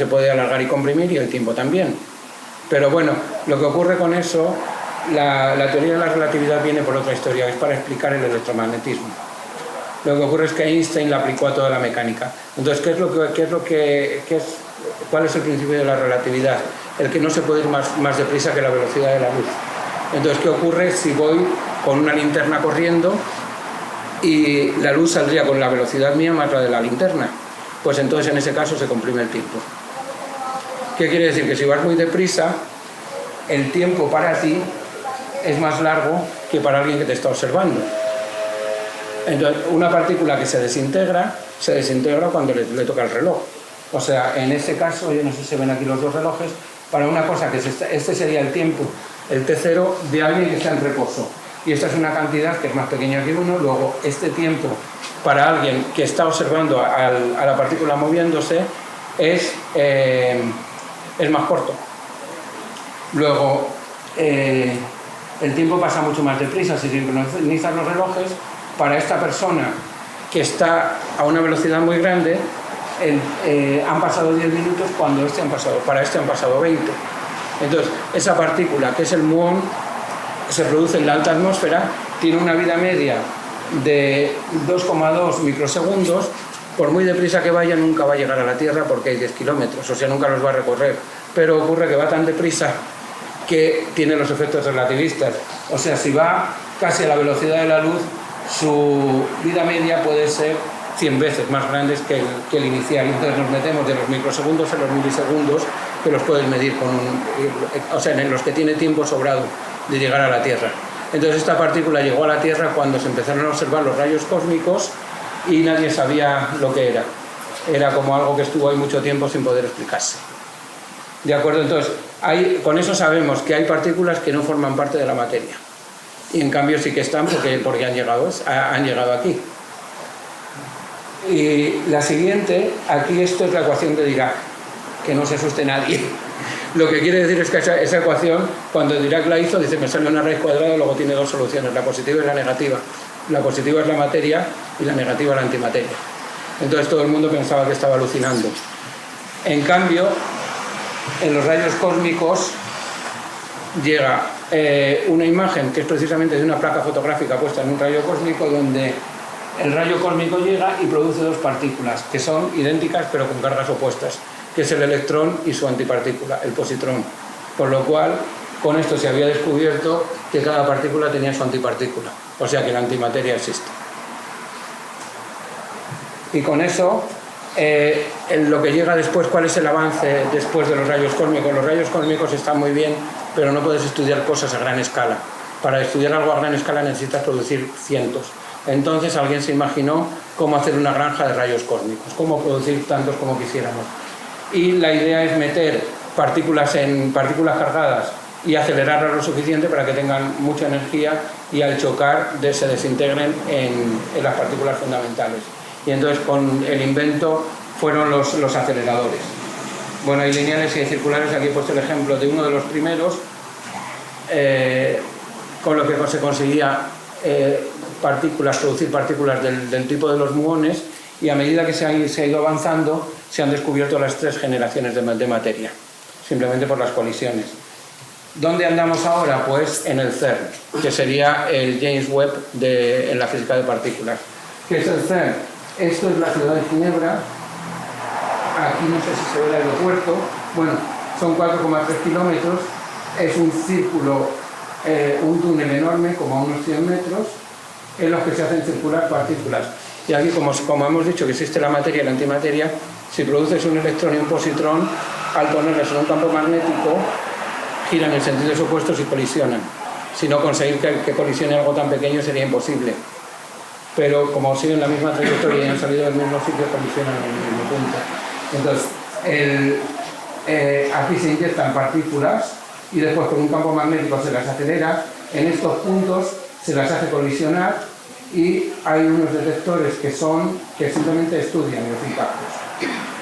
puede alargar y comprimir, y el tiempo también. Pero bueno, lo que ocurre con eso, la teoría de la relatividad viene por otra historia, es para explicar el electromagnetismo. Lo que ocurre es que Einstein la aplicó a toda la mecánica. Entonces, ¿cuál es el principio de la relatividad? El que no se puede ir más deprisa que la velocidad de la luz. Entonces, ¿qué ocurre si voy con una linterna corriendo y la luz saldría con la velocidad mía más la de la linterna? Pues entonces en ese caso se comprime el tiempo. ¿Qué quiere decir? Que si vas muy deprisa, el tiempo para ti es más largo que para alguien que te está observando. Entonces, una partícula que se desintegra cuando le toca el reloj. O sea, en ese caso, yo no sé si se ven aquí los dos relojes, para una cosa que este sería el tiempo, el T0 de alguien que está en reposo. Y esta es una cantidad que es más pequeña que 1, luego este tiempo para alguien que está observando a la partícula moviéndose es más corto. Luego, el tiempo pasa mucho más deprisa. Si sincronizas los relojes, para esta persona que está a una velocidad muy grande, han pasado 10 minutos cuando para este han pasado 20. Entonces, esa partícula, que es el muón, se produce en la alta atmósfera, tiene una vida media de 2,2 microsegundos. Por muy deprisa que vaya, nunca va a llegar a la Tierra porque hay 10 kilómetros, o sea, nunca los va a recorrer. Pero ocurre que va tan deprisa que tiene los efectos relativistas. O sea, si va casi a la velocidad de la luz, su vida media puede ser 100 veces más grande que el inicial. Entonces nos metemos de los microsegundos a los milisegundos, que los puedes medir en los que tiene tiempo sobrado de llegar a la Tierra. Entonces esta partícula llegó a la Tierra cuando se empezaron a observar los rayos cósmicos y nadie sabía lo que era. Era como algo que estuvo ahí mucho tiempo sin poder explicarse. ¿De acuerdo? Entonces, con eso sabemos que hay partículas que no forman parte de la materia. Y en cambio sí que están porque han llegado aquí. Y la siguiente, aquí esto es la ecuación de Dirac, que no se asuste nadie. Lo que quiere decir es que esa ecuación, cuando Dirac la hizo, dice, me sale una raíz cuadrada, luego tiene dos soluciones, la positiva y la negativa. La positiva es la materia y la negativa la antimateria. Entonces todo el mundo pensaba que estaba alucinando. En cambio, en los rayos cósmicos llega una imagen que es precisamente de una placa fotográfica puesta en un rayo cósmico, donde el rayo cósmico llega y produce dos partículas que son idénticas pero con cargas opuestas, que es el electrón y su antipartícula, el positrón. Por lo cual, con esto se había descubierto que cada partícula tenía su antipartícula, o sea que la antimateria existe. Y con eso, lo que llega después, ¿cuál es el avance después de los rayos cósmicos? Los rayos cósmicos están muy bien, pero no puedes estudiar cosas a gran escala. Para estudiar algo a gran escala necesitas producir cientos. Entonces alguien se imaginó cómo hacer una granja de rayos cósmicos, cómo producir tantos como quisiéramos. Y la idea es meter partículas en partículas cargadas y acelerarlas lo suficiente para que tengan mucha energía y al chocar se desintegren en las partículas fundamentales. Y entonces con el invento fueron los aceleradores. Bueno, hay lineales y hay circulares. Aquí he puesto el ejemplo de uno de los primeros, con lo que se conseguía producir partículas del tipo de los muones, y a medida que se ha ido avanzando se han descubierto las 3 generaciones de materia, simplemente por las colisiones. ¿Dónde andamos ahora? Pues en el CERN, que sería el James Webb en la física de partículas. ¿Qué es el CERN? Esto es la ciudad de Ginebra. Aquí no sé si se ve el aeropuerto. Bueno, son 4,3 kilómetros. Es un círculo, un túnel enorme, como a unos 100 metros, en los que se hacen circular partículas. Y aquí, como hemos dicho que existe la materia y la antimateria, si produces un electrón y un positrón, al ponerles en un campo magnético, giran en sentidos opuestos y colisionan. Si no, conseguir que colisione algo tan pequeño sería imposible. Pero como siguen la misma trayectoria y han salido del mismo sitio, colisionan en el mismo punto. Entonces, aquí se inyectan partículas y después con un campo magnético se las acelera. En estos puntos se las hace colisionar y hay unos detectores que simplemente estudian los impactos.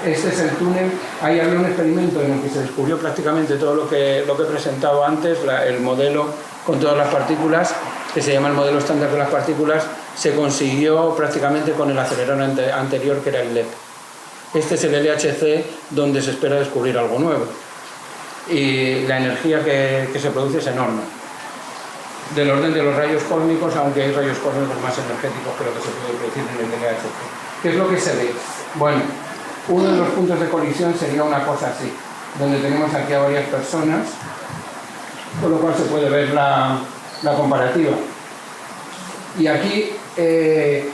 Este es el túnel. Ahí había un experimento en el que se descubrió prácticamente todo lo que he presentado antes, el modelo con todas las partículas, que se llama el modelo estándar de las partículas. Se consiguió prácticamente con el acelerador anterior, que era el LEP. Este es el LHC, donde se espera descubrir algo nuevo. Y la energía que se produce es enorme. Del orden de los rayos cósmicos, aunque hay rayos cósmicos más energéticos que lo que se puede producir en el LHC. ¿Qué es lo que se ve? Bueno, uno de los puntos de colisión sería una cosa así, donde tenemos aquí a varias personas, con lo cual se puede ver la comparativa. Y aquí se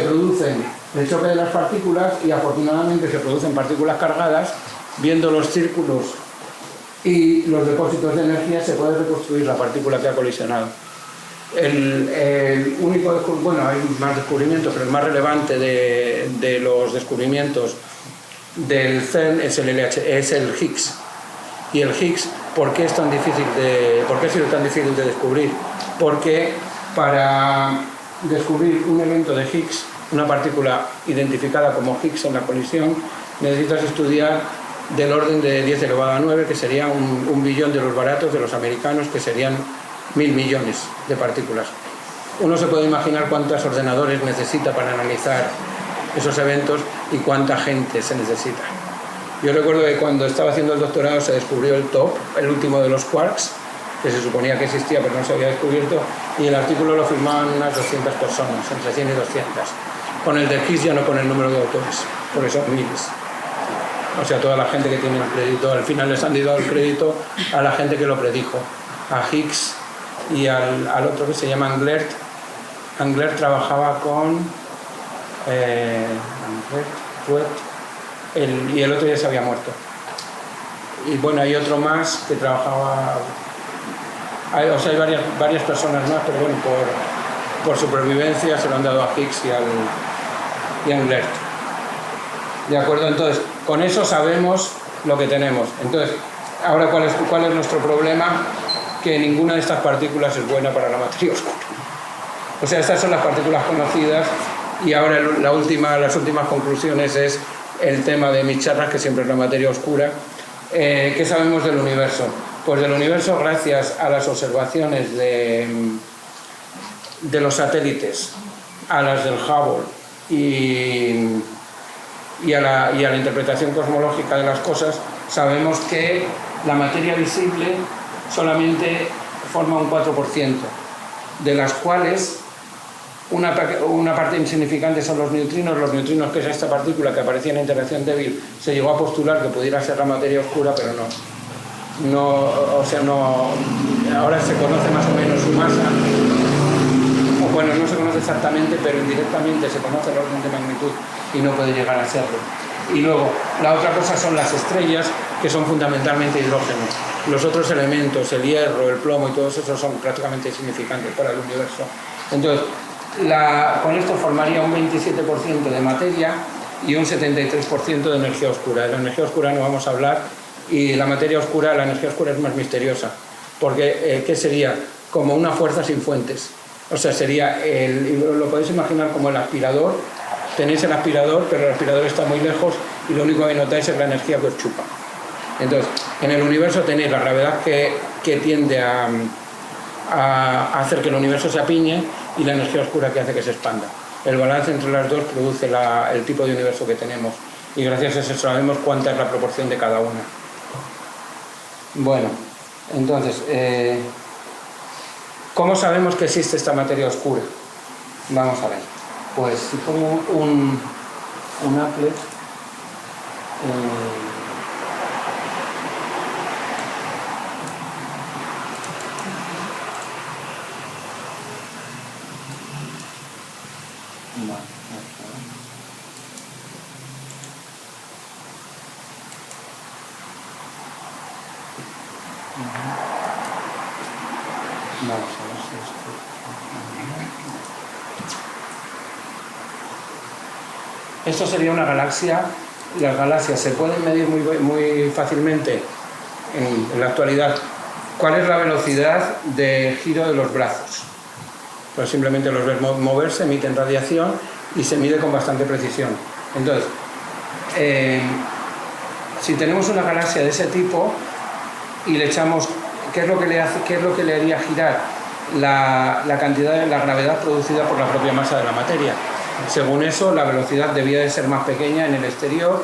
producen el choque de las partículas y afortunadamente se producen partículas cargadas. Viendo los círculos y los depósitos de energía se puede reconstruir la partícula que ha colisionado. El único, bueno, hay más descubrimientos, pero el más relevante de los descubrimientos del CERN es el Higgs. Y el Higgs, ¿por qué ha sido tan difícil de descubrir? Porque para descubrir un evento de Higgs, una partícula identificada como Higgs en la colisión, necesitas estudiar del orden de 10 elevado a 9, que sería un billón de los baratos de los americanos, que serían 1.000 millones de partículas. Uno se puede imaginar cuántos ordenadores necesita para analizar esos eventos y cuánta gente se necesita. Yo recuerdo que cuando estaba haciendo el doctorado se descubrió el TOP, el último de los quarks, que se suponía que existía pero no se había descubierto, y el artículo lo firmaban unas 200 personas, entre 100 y 200. Con el de Higgs ya no pone el número de autores, por eso miles. O sea, toda la gente que tiene el crédito, al final les han dado el crédito a la gente que lo predijo, a Higgs y al otro que se llama Englert. Englert trabajaba con y el otro ya se había muerto. Y bueno, hay otro más que trabajaba, o sea, hay varias personas más, pero bueno, por supervivencia se lo han dado a Higgs y a Englert. ¿De acuerdo? Entonces, con eso sabemos lo que tenemos. Entonces, ahora, ¿cuál es nuestro problema? Que ninguna de estas partículas es buena para la materia oscura. O sea, estas son las partículas conocidas y ahora las últimas conclusiones es el tema de mis charlas, que siempre es la materia oscura. ¿Qué sabemos del universo? Pues del universo, gracias a las observaciones de los satélites, a las del Hubble y a la interpretación cosmológica de las cosas, sabemos que la materia visible solamente forma un 4%, de las cuales una parte insignificante son los neutrinos, que es esta partícula que aparecía en la interacción débil. Se llegó a postular que pudiera ser la materia oscura, pero ahora se conoce más o menos su masa, o bueno, no se conoce exactamente, pero indirectamente se conoce el orden de magnitud y no puede llegar a serlo. Y luego, la otra cosa son las estrellas, que son fundamentalmente hidrógeno. Los otros elementos, el hierro, el plomo y todos esos son prácticamente insignificantes para el universo. Entonces, con esto formaría un 27% de materia y un 73% de energía oscura. De la energía oscura no vamos a hablar, y la materia oscura, la energía oscura es más misteriosa, porque ¿qué sería? Como una fuerza sin fuentes. O sea, sería, lo podéis imaginar como el aspirador. Tenéis el aspirador, pero el aspirador está muy lejos y lo único que notáis es la energía que os chupa. Entonces, en el universo tenéis la gravedad que tiende a hacer que el universo se apiñe, y la energía oscura que hace que se expanda. El balance entre las dos produce el tipo de universo que tenemos, y gracias a eso sabemos cuánta es la proporción de cada una. Bueno, entonces, ¿cómo sabemos que existe esta materia oscura? Vamos a ver. Pues si pongo un applet, vamos a ver si esto... Esto sería una galaxia. Las galaxias se pueden medir muy fácilmente en la actualidad. ¿Cuál es la velocidad de giro de los brazos? Pues simplemente los ves moverse, emiten radiación y se mide con bastante precisión. Entonces, si tenemos una galaxia de ese tipo y le echamos, ¿qué es lo que le haría girar? La cantidad de la gravedad producida por la propia masa de la materia. Según eso, la velocidad debía de ser más pequeña en el exterior,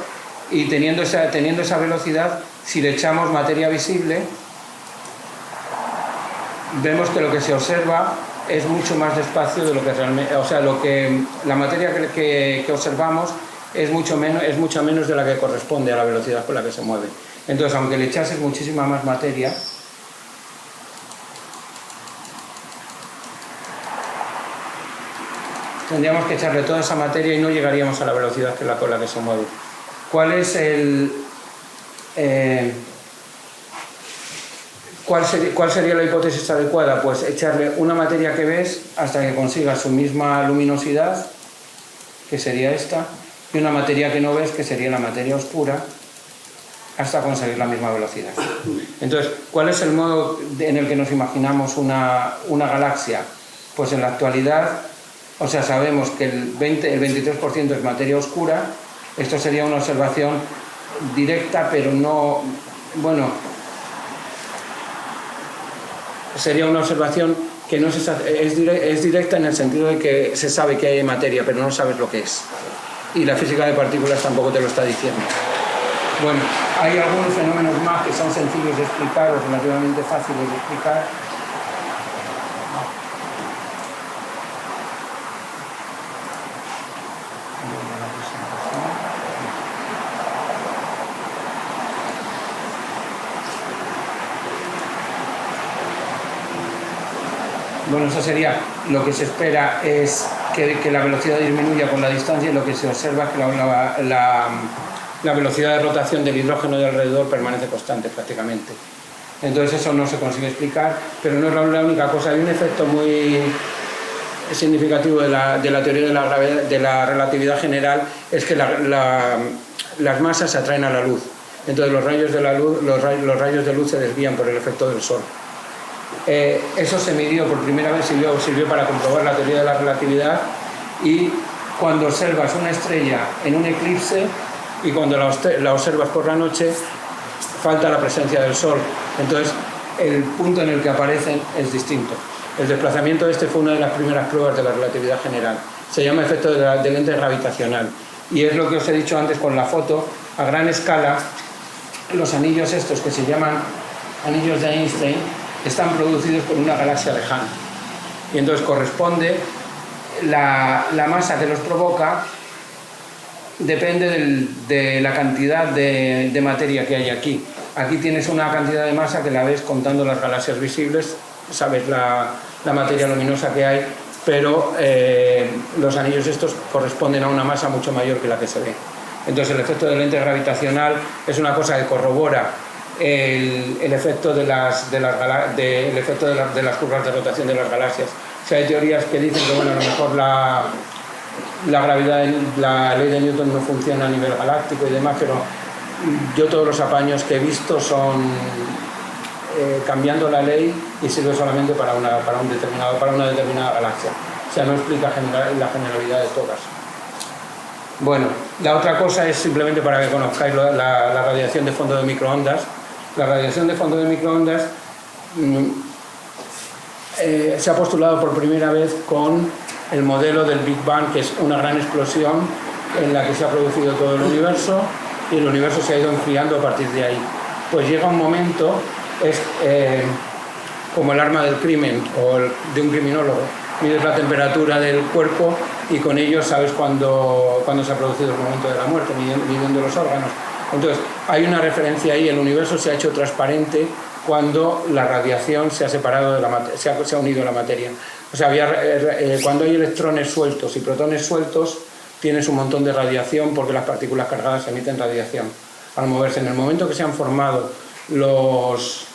y teniendo esa velocidad, si le echamos materia visible, vemos que lo que se observa es mucho más despacio de lo que realmente... O sea, la materia que observamos es mucho menos de la que corresponde a la velocidad con la que se mueve. Entonces, aunque le echases muchísima más materia, tendríamos que echarle toda esa materia y no llegaríamos a la velocidad con la que se mueve. ¿Cuál es ¿Cuál sería la hipótesis adecuada? Pues echarle una materia que ves hasta que consiga su misma luminosidad, que sería esta, y una materia que no ves, que sería la materia oscura, hasta conseguir la misma velocidad. Entonces, ¿cuál es el modo en el que nos imaginamos una galaxia? Pues en la actualidad, o sea, sabemos que el 23% es materia oscura. Esto sería una observación directa, pero no... Bueno, sería una observación que no es directa en el sentido de que se sabe que hay materia, pero no sabes lo que es. Y la física de partículas tampoco te lo está diciendo. Bueno, hay algunos fenómenos más que son sencillos de explicar o relativamente fáciles de explicar. Bueno, eso sería, lo que se espera es que la velocidad disminuya con la distancia, y lo que se observa es que la velocidad de rotación del hidrógeno de alrededor permanece constante prácticamente. Entonces eso no se consigue explicar, pero no es la única cosa. Hay un efecto muy significativo de la teoría de la relatividad general, es que las masas se atraen a la luz. Entonces los rayos de luz se desvían por el efecto del Sol. Eso se midió por primera vez, sirvió para comprobar la teoría de la relatividad, y cuando observas una estrella en un eclipse y cuando la observas por la noche, falta la presencia del Sol. Entonces el punto en el que aparecen es distinto. El desplazamiento de este fue una de las primeras pruebas de la relatividad general. Se llama efecto de lente gravitacional, y es lo que os he dicho antes con la foto. A gran escala, los anillos estos, que se llaman anillos de Einstein, están producidos por una galaxia lejana, y entonces corresponde la masa que los provoca, depende de la cantidad de materia que hay aquí. Aquí tienes una cantidad de masa que la ves contando las galaxias visibles, sabes la materia luminosa que hay, pero los anillos estos corresponden a una masa mucho mayor que la que se ve. Entonces el efecto de lente gravitacional es una cosa que corrobora el efecto de las curvas de rotación de las galaxias. O sea, hay teorías que dicen que bueno, a lo mejor la gravedad, la ley de Newton no funciona a nivel galáctico y demás, pero yo todos los apaños que he visto son cambiando la ley y sirve solamente para una determinada galaxia. O sea, no explica la generalidad de todas. Bueno, la otra cosa es simplemente para que conozcáis la radiación de fondo de microondas. La radiación de fondo de microondas se ha postulado por primera vez con el modelo del Big Bang, que es una gran explosión en la que se ha producido todo el universo y el universo se ha ido enfriando a partir de ahí. Pues llega un momento, es como el arma del crimen o de un criminólogo, mides la temperatura del cuerpo y con ello sabes cuándo se ha producido el momento de la muerte, midiendo los órganos. Entonces, hay una referencia ahí, el universo se ha hecho transparente cuando la radiación se ha separado de la materia, se ha unido a la materia. O sea, cuando hay electrones sueltos y protones sueltos, tienes un montón de radiación porque las partículas cargadas emiten radiación al moverse. En el momento que se han formado los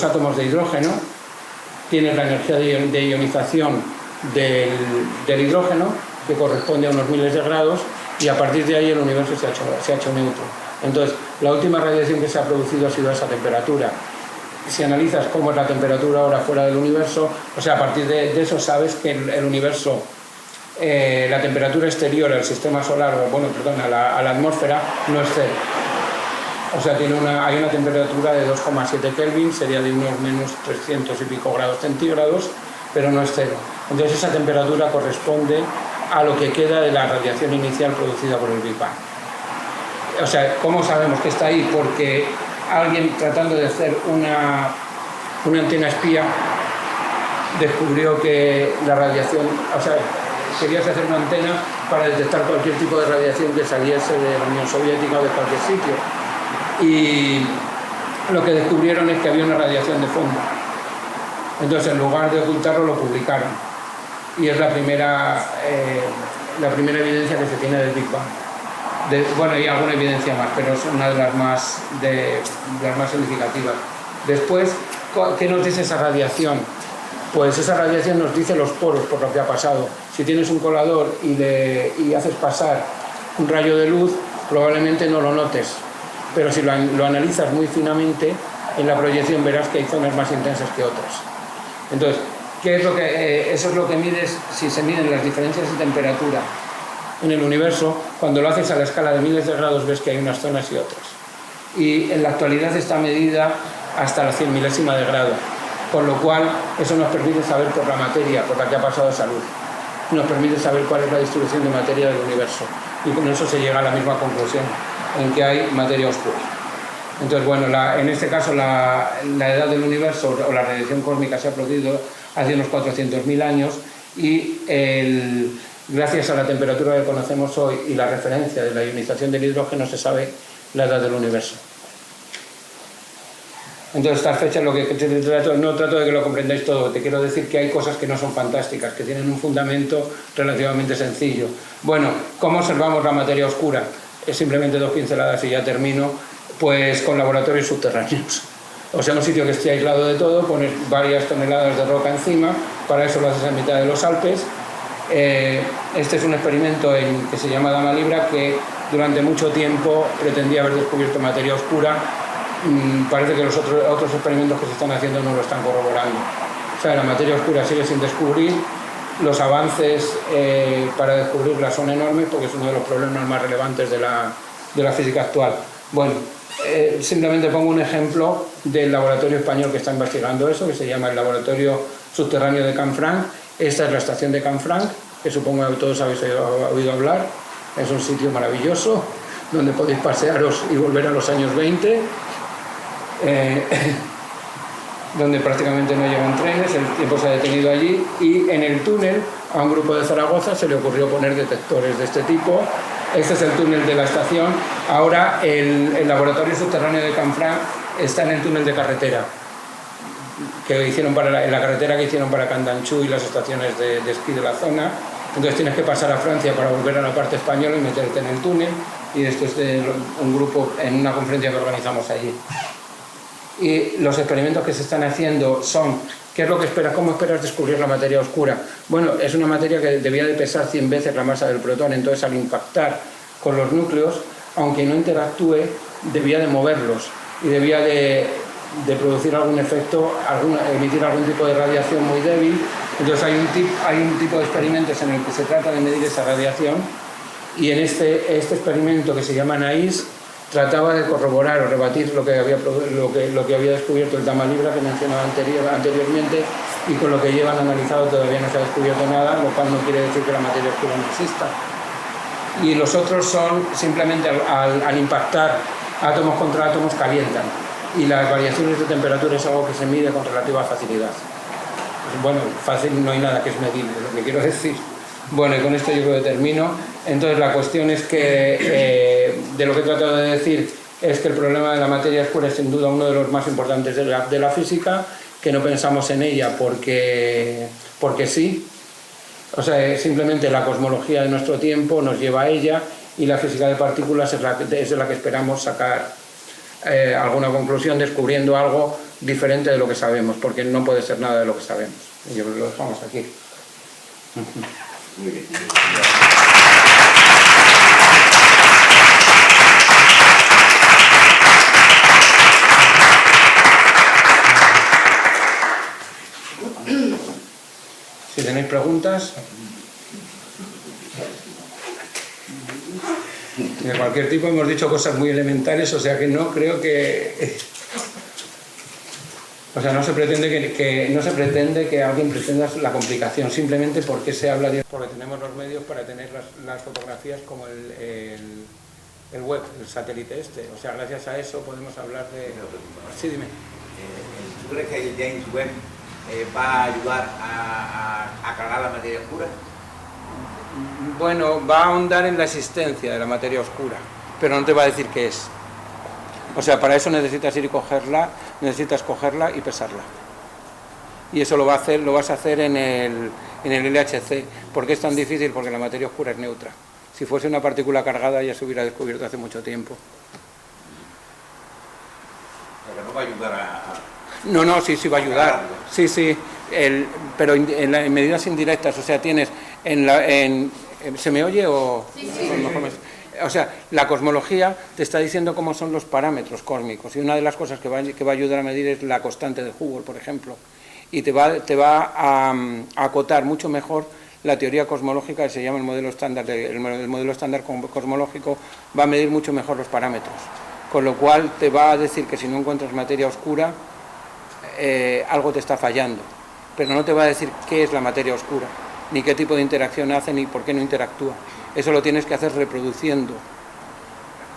átomos de hidrógeno, tienes la energía de ionización del hidrógeno, que corresponde a unos miles de grados, y a partir de ahí el universo se ha hecho neutro. Entonces, la última radiación que se ha producido ha sido a esa temperatura. Si analizas cómo es la temperatura ahora fuera del universo, o sea, a partir de eso sabes que el universo, la temperatura exterior al sistema solar, a la atmósfera, no es cero. O sea, hay una temperatura de 2,7 Kelvin, sería de unos menos 300 y pico grados centígrados, pero no es cero. Entonces esa temperatura corresponde a lo que queda de la radiación inicial producida por el Big Bang. O sea, ¿cómo sabemos que está ahí? Porque alguien, tratando de hacer una antena espía, descubrió que la radiación, o sea, querías hacer una antena para detectar cualquier tipo de radiación que saliese de la Unión Soviética o de cualquier sitio. Y lo que descubrieron es que había una radiación de fondo. Entonces, en lugar de ocultarlo, lo publicaron. Y es la primera evidencia que se tiene del Big Bang. Hay alguna evidencia más, pero es una de las más significativas. Después, ¿qué nos dice esa radiación? Pues esa radiación nos dice los poros, por lo que ha pasado. Si tienes un colador y haces pasar un rayo de luz, probablemente no lo notes. Pero si lo analizas muy finamente, en la proyección verás que hay zonas más intensas que otras. Entonces, eso es lo que mides si se miden las diferencias de temperatura en el universo. Cuando lo haces a la escala de miles de grados ves que hay unas zonas y otras. Y en la actualidad está medida hasta la 100 milésima de grado, con lo cual eso nos permite saber por la materia por la que ha pasado esa luz. Nos permite saber cuál es la distribución de materia del universo. Y con eso se llega a la misma conclusión, en que hay materia oscura. Entonces, en este caso la edad del universo o la radiación cósmica se ha producido hace unos 400.000 años y gracias a la temperatura que conocemos hoy y la referencia de la ionización del hidrógeno se sabe la edad del universo. Entonces, estas fechas, lo que no trato de que lo comprendáis todo, te quiero decir que hay cosas que no son fantásticas, que tienen un fundamento relativamente sencillo. Bueno, ¿cómo observamos la materia oscura? Es simplemente 2 pinceladas y ya termino, pues con laboratorios subterráneos. O sea, un sitio que esté aislado de todo, poner varias toneladas de roca encima, para eso lo haces en mitad de los Alpes. Este es un experimento que se llama Dama Libra, que durante mucho tiempo pretendía haber descubierto materia oscura. Parece que los otros experimentos que se están haciendo no lo están corroborando. O sea, la materia oscura sigue sin descubrir. Los avances para descubrirla son enormes porque es uno de los problemas más relevantes de la física actual. Bueno, simplemente pongo un ejemplo del laboratorio español que está investigando eso, que se llama el Laboratorio Subterráneo de Canfranc. Esta es la estación de Canfranc, que supongo que todos habéis oído hablar. Es un sitio maravilloso, donde podéis pasearos y volver a los años 20. Donde prácticamente no llegan trenes, el tiempo se ha detenido allí, y en el túnel a un grupo de Zaragoza se le ocurrió poner detectores de este tipo. Este es el túnel de la estación. Ahora el laboratorio subterráneo de Canfranc está en el túnel de carretera que hicieron en la carretera que hicieron para Candanchú y las estaciones de esquí de la zona. Entonces tienes que pasar a Francia para volver a la parte española y meterte en el túnel. y esto es de un grupo en una conferencia que organizamos allí. Y los experimentos que se están haciendo son, ¿qué es lo que esperas? ¿Cómo esperas descubrir la materia oscura? Bueno, es una materia que debía de pesar 100 veces la masa del protón, entonces al impactar con los núcleos, aunque no interactúe, debía de moverlos y debía de producir algún efecto, emitir algún tipo de radiación muy débil. Entonces hay un tipo de experimentos en el que se trata de medir esa radiación, y en este experimento, que se llama NAIS, trataba de corroborar o rebatir lo que había descubierto el Dama Libra, que mencionaba anteriormente, y con lo que llevan analizado todavía no se ha descubierto nada, lo cual no quiere decir que la materia oscura no exista. Y los otros son simplemente al impactar átomos contra átomos calientan, y las variaciones de temperatura es algo que se mide con relativa facilidad. Bueno, fácil no hay nada que es medible, lo que quiero decir. Bueno, y con esto yo creo que termino. Entonces la cuestión es que, de lo que he tratado de decir, es que el problema de la materia oscura es sin duda uno de los más importantes de la física, que no pensamos en ella porque sí. O sea, simplemente la cosmología de nuestro tiempo nos lleva a ella, y la física de partículas es de la que esperamos sacar alguna conclusión, descubriendo algo diferente de lo que sabemos, porque no puede ser nada de lo que sabemos. Y yo creo que lo dejamos aquí. Muy bien. Si tenéis preguntas de cualquier tipo, hemos dicho cosas muy elementales, o sea que no creo que... O sea, no se pretende que alguien pretenda la complicación, simplemente porque se habla de... Porque tenemos los medios para tener las fotografías como el web, el satélite este. O sea, gracias a eso podemos hablar de... Sí, dime. ¿Tú crees que el James Webb va a ayudar a aclarar la materia oscura? Bueno, va a ahondar en la existencia de la materia oscura, pero no te va a decir qué es. O sea, para eso necesitas ir y cogerla y pesarla. Y eso lo vas a hacer en el LHC. ¿Por qué es tan difícil? Porque la materia oscura es neutra. Si fuese una partícula cargada ya se hubiera descubierto hace mucho tiempo. Pero no va a ayudar a... No, sí va a ayudar. Sí, pero en medidas indirectas. O sea, tienes ¿se me oye o...? Sí. O sea, la cosmología te está diciendo cómo son los parámetros cósmicos, y una de las cosas que va a ayudar a medir es la constante de Hubble, por ejemplo, y te va a acotar mucho mejor la teoría cosmológica, que se llama el modelo estándar. El modelo estándar cosmológico va a medir mucho mejor los parámetros, con lo cual te va a decir que si no encuentras materia oscura, algo te está fallando, pero no te va a decir qué es la materia oscura, ni qué tipo de interacción hace, ni por qué no interactúa. Eso lo tienes que hacer reproduciendo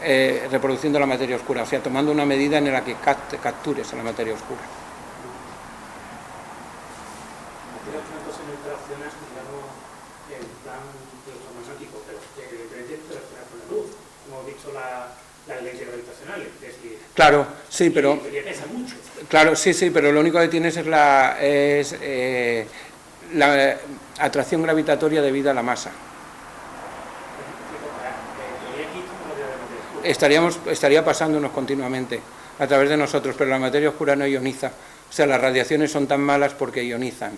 la materia oscura, o sea, tomando una medida en la que captures a la materia oscura. Una cosa no interaccionas, digamos, en plan electromagnético, pero evidentemente interaccionar con la luz. Hemos visto las leyes gravitacionales, es decir... Claro, sí, pero... pesa mucho. Claro, sí, pero lo único que tienes es la atracción gravitatoria debida a la masa. Estaría pasándonos continuamente a través de nosotros, pero la materia oscura no ioniza. O sea, las radiaciones son tan malas porque ionizan.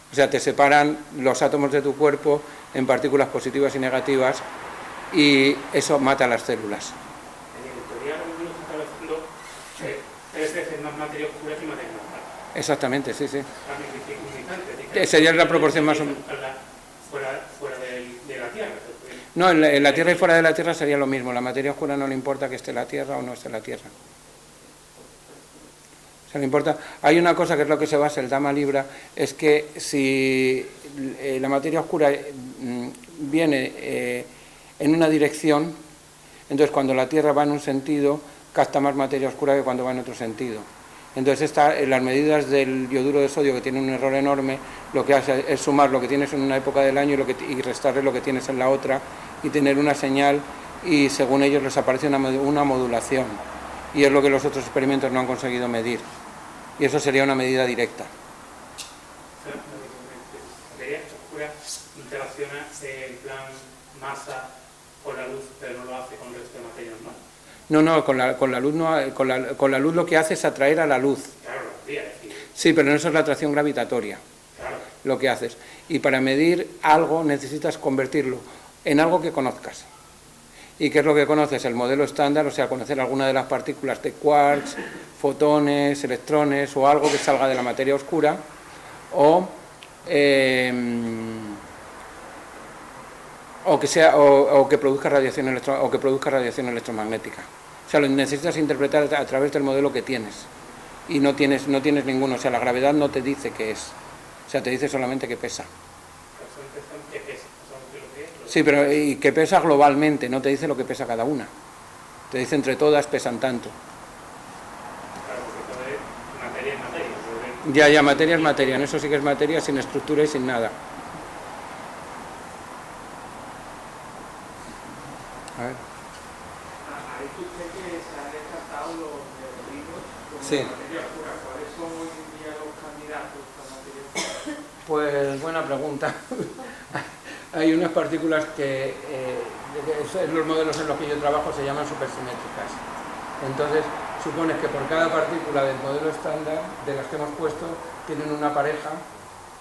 O sea, te separan los átomos de tu cuerpo en partículas positivas y negativas, y eso mata a las células. En teoría, tres veces más materia oscura que materia normal. Exactamente, sí. Sería la proporción más o menos. Fuera de la Tierra. No, en la Tierra y fuera de la Tierra sería lo mismo. La materia oscura no le importa que esté la Tierra o no esté la Tierra. O sea, le importa. Hay una cosa que es lo que se basa el Dama Libra, es que si la materia oscura viene en una dirección, entonces cuando la Tierra va en un sentido, capta más materia oscura que cuando va en otro sentido. Entonces las medidas del yoduro de sodio, que tiene un error enorme, lo que hace es sumar lo que tienes en una época del año y restarle lo que tienes en la otra, y tener una señal, y según ellos les aparece una modulación, y es lo que los otros experimentos no han conseguido medir, y eso sería una medida directa. La materia oscura interacciona en plan masa con la luz, pero no lo hace con No, con la luz no, con la luz lo que hace es atraer a la luz. Claro, lo hacía, es decir, Sí, pero no eso es la atracción gravitatoria, claro. lo que haces. Y para medir algo necesitas convertirlo en algo que conozcas. ¿Y qué es lo que conoces? El modelo estándar, o sea, conocer alguna de las partículas de quarks, fotones, electrones o algo que salga de la materia oscura, o que produzca radiación electromagnética. O sea, lo necesitas interpretar a través del modelo que tienes. Y no tienes ninguno. O sea, la gravedad no te dice qué es. O sea, te dice solamente que pesa. ¿Qué pesa? Solamente lo que es. Sí, pero y que pesa globalmente, no te dice lo que pesa cada una. Te dice entre todas pesan tanto. Claro, porque todo es materia en materia. Ya, materia es materia. En eso sí que es materia sin estructura y sin nada. A ver. Ha dicho usted que se han descartado los neutrinos como Sí. materia oscura. ¿Cuáles son hoy en día los candidatos a materia oscura? Pues buena pregunta. Hay unas partículas que en los modelos en los que yo trabajo se llaman supersimétricas. Entonces, supones que por cada partícula del modelo estándar, de las que hemos puesto, tienen una pareja.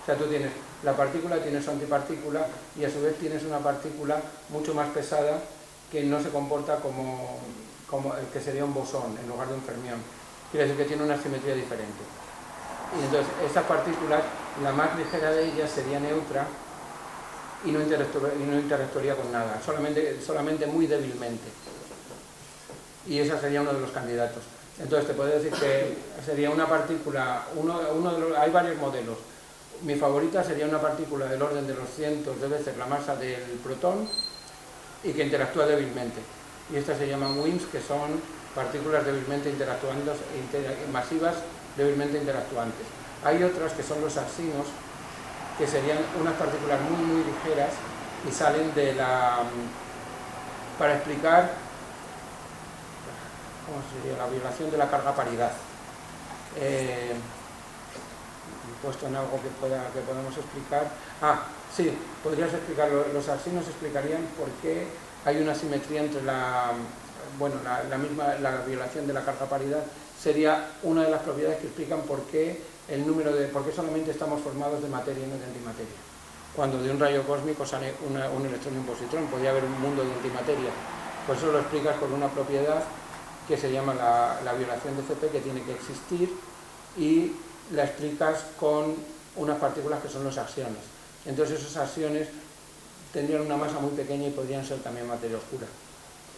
O sea, tú tienes la partícula, tienes su antipartícula y a su vez tienes una partícula mucho más pesada que no se comporta como el que sería un bosón en lugar de un fermión. Quiere decir que tiene una simetría diferente. Y entonces, estas partículas, la más ligera de ellas sería neutra y no interactuaría con nada, solamente muy débilmente. Y ese sería uno de los candidatos. Entonces, te puedo decir que sería una partícula, hay varios modelos. Mi favorita sería una partícula del orden de los cientos de veces la masa del protón y que interactúa débilmente. Y estas se llaman WIMPs, que son partículas débilmente interactuantes, masivas débilmente interactuantes. Hay otras que son los arsinos, que serían unas partículas muy, muy ligeras y salen de para explicar, ¿cómo sería? La violación de la carga paridad. Puesto en algo que podamos explicar. Sí, podrías explicarlo. Los arsinos explicarían por qué hay una simetría entre la violación de la carga paridad. Sería una de las propiedades que explican por qué por qué solamente estamos formados de materia y no de antimateria. Cuando de un rayo cósmico sale un electrón y un positrón, podría haber un mundo de antimateria. Por eso lo explicas con una propiedad que se llama la violación de Cp, que tiene que existir, y la explicas con unas partículas que son los axiones. Entonces esos axiones tendrían una masa muy pequeña y podrían ser también materia oscura.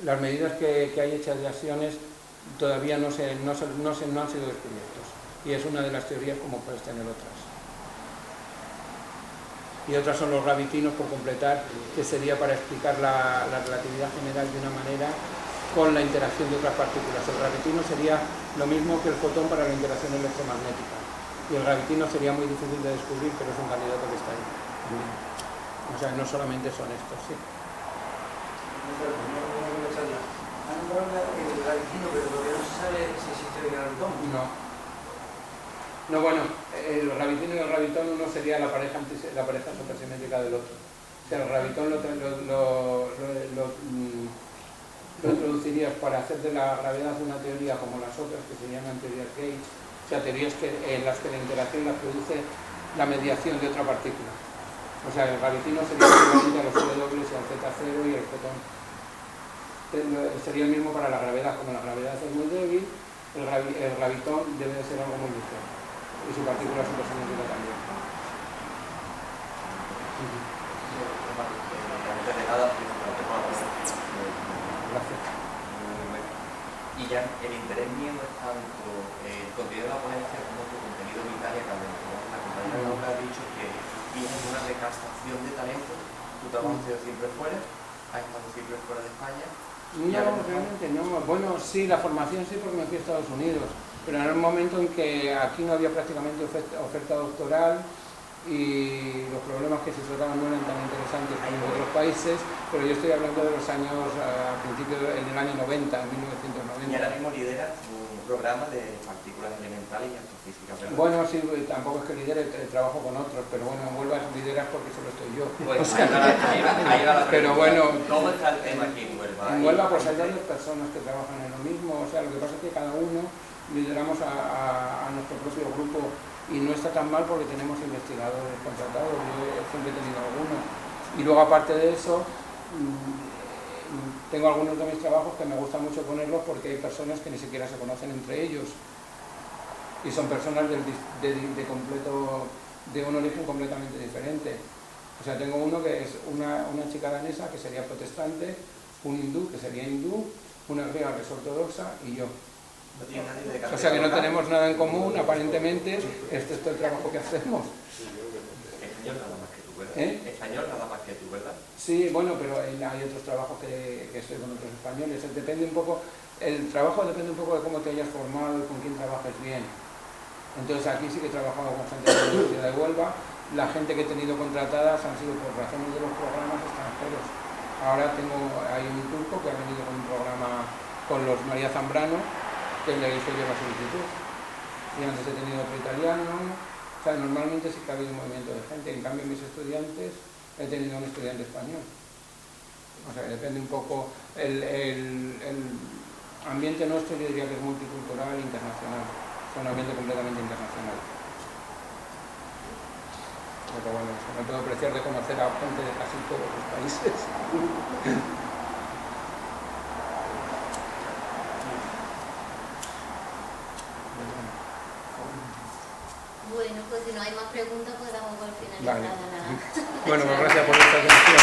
Las medidas que hay hechas de axiones todavía no han sido descubiertos, y es una de las teorías, como puedes tener otras. Y otras son los gravitinos, por completar, que sería para explicar la relatividad general de una manera con la interacción de otras partículas. El gravitino sería lo mismo que el fotón para la interacción electromagnética. Y el gravitino sería muy difícil de descubrir, pero es un candidato que está ahí. O sea, no solamente son estos, sí. Han hablado del gravitino, pero todavía no se sabe si existe el gravitón. No, bueno, el gravitino y el gravitón, uno sería la pareja supersimétrica del otro. O sea, el gravitón lo introducirías para hacer de la gravedad una teoría como las otras, que se llaman teorías gauge. O sea, teorías en las que la interacción la produce la mediación de otra partícula. O sea, el gravitino sería equivalente a los W y al Z0 y el fotón. Sería el mismo para la gravedad. Como la gravedad es muy débil, el gravitón debe de ser algo muy ligero. Y su partícula supersimétrica también. Gracias. Y ya el interés mío es tanto el contenido de la ponencia como tu contenido vital y académico. La compañera Laura ha dicho que tienes una recaptación de talento, tu trabajo ha sido siempre fuera, has estado siempre fuera de España. No, realmente no. Bueno, sí, la formación sí, porque me fui a Estados Unidos, pero en un momento en que aquí no había prácticamente oferta doctoral y los problemas que se trataban no eran tan interesantes como en otros países, pero yo estoy hablando de los años, a principios, en el año 90, en 1990. Y ahora mismo lideras un programa de partículas elementales y astrofísica, ¿verdad? Bueno, sí, tampoco es que lidere, trabajo con otros, pero bueno, en Huelva lideras porque solo estoy yo. Pues ahí va la pero bueno, ¿cómo está el tema aquí en Huelva? En Huelva pues hay varias personas que trabajan en lo mismo, o sea, lo que pasa es que cada uno lideramos a nuestro propio grupo y no está tan mal porque tenemos investigadores contratados, yo siempre he tenido algunos. Y luego aparte de eso, tengo algunos de mis trabajos que me gusta mucho ponerlos porque hay personas que ni siquiera se conocen entre ellos y son personas de un origen completamente diferente. O sea, tengo uno que es una chica danesa que sería protestante, un hindú que sería hindú, una griega que es ortodoxa y yo. No tiene nadie de O sea que no tenemos nada en común, aparentemente, este es todo el trabajo que hacemos. Español nada más que tú, ¿verdad? ¿Eh? Español nada más que tú, ¿verdad? Sí, bueno, pero hay otros trabajos que estoy con otros españoles. Depende un poco, el trabajo depende un poco de cómo te hayas formado y con quién trabajes bien. Entonces aquí sí que he trabajado con gente de la Universidad de Huelva. La gente que he tenido contratadas han sido por razones de los programas extranjeros. Ahora hay un turco que ha venido con un programa con los María Zambrano, que le hizo yo la solicitud. Y antes he tenido otro italiano. O sea, normalmente sí que ha habido un movimiento de gente. En cambio, mis estudiantes, he tenido un estudiante español. O sea, depende un poco. El ambiente nuestro yo diría que es multicultural e internacional. Es un ambiente completamente internacional. Pero bueno, me puedo apreciar de conocer a gente de casi todos los países. Bueno, pues si no hay más preguntas, pues damos por finalizada Vale. la... Bueno, pues gracias por esta atención.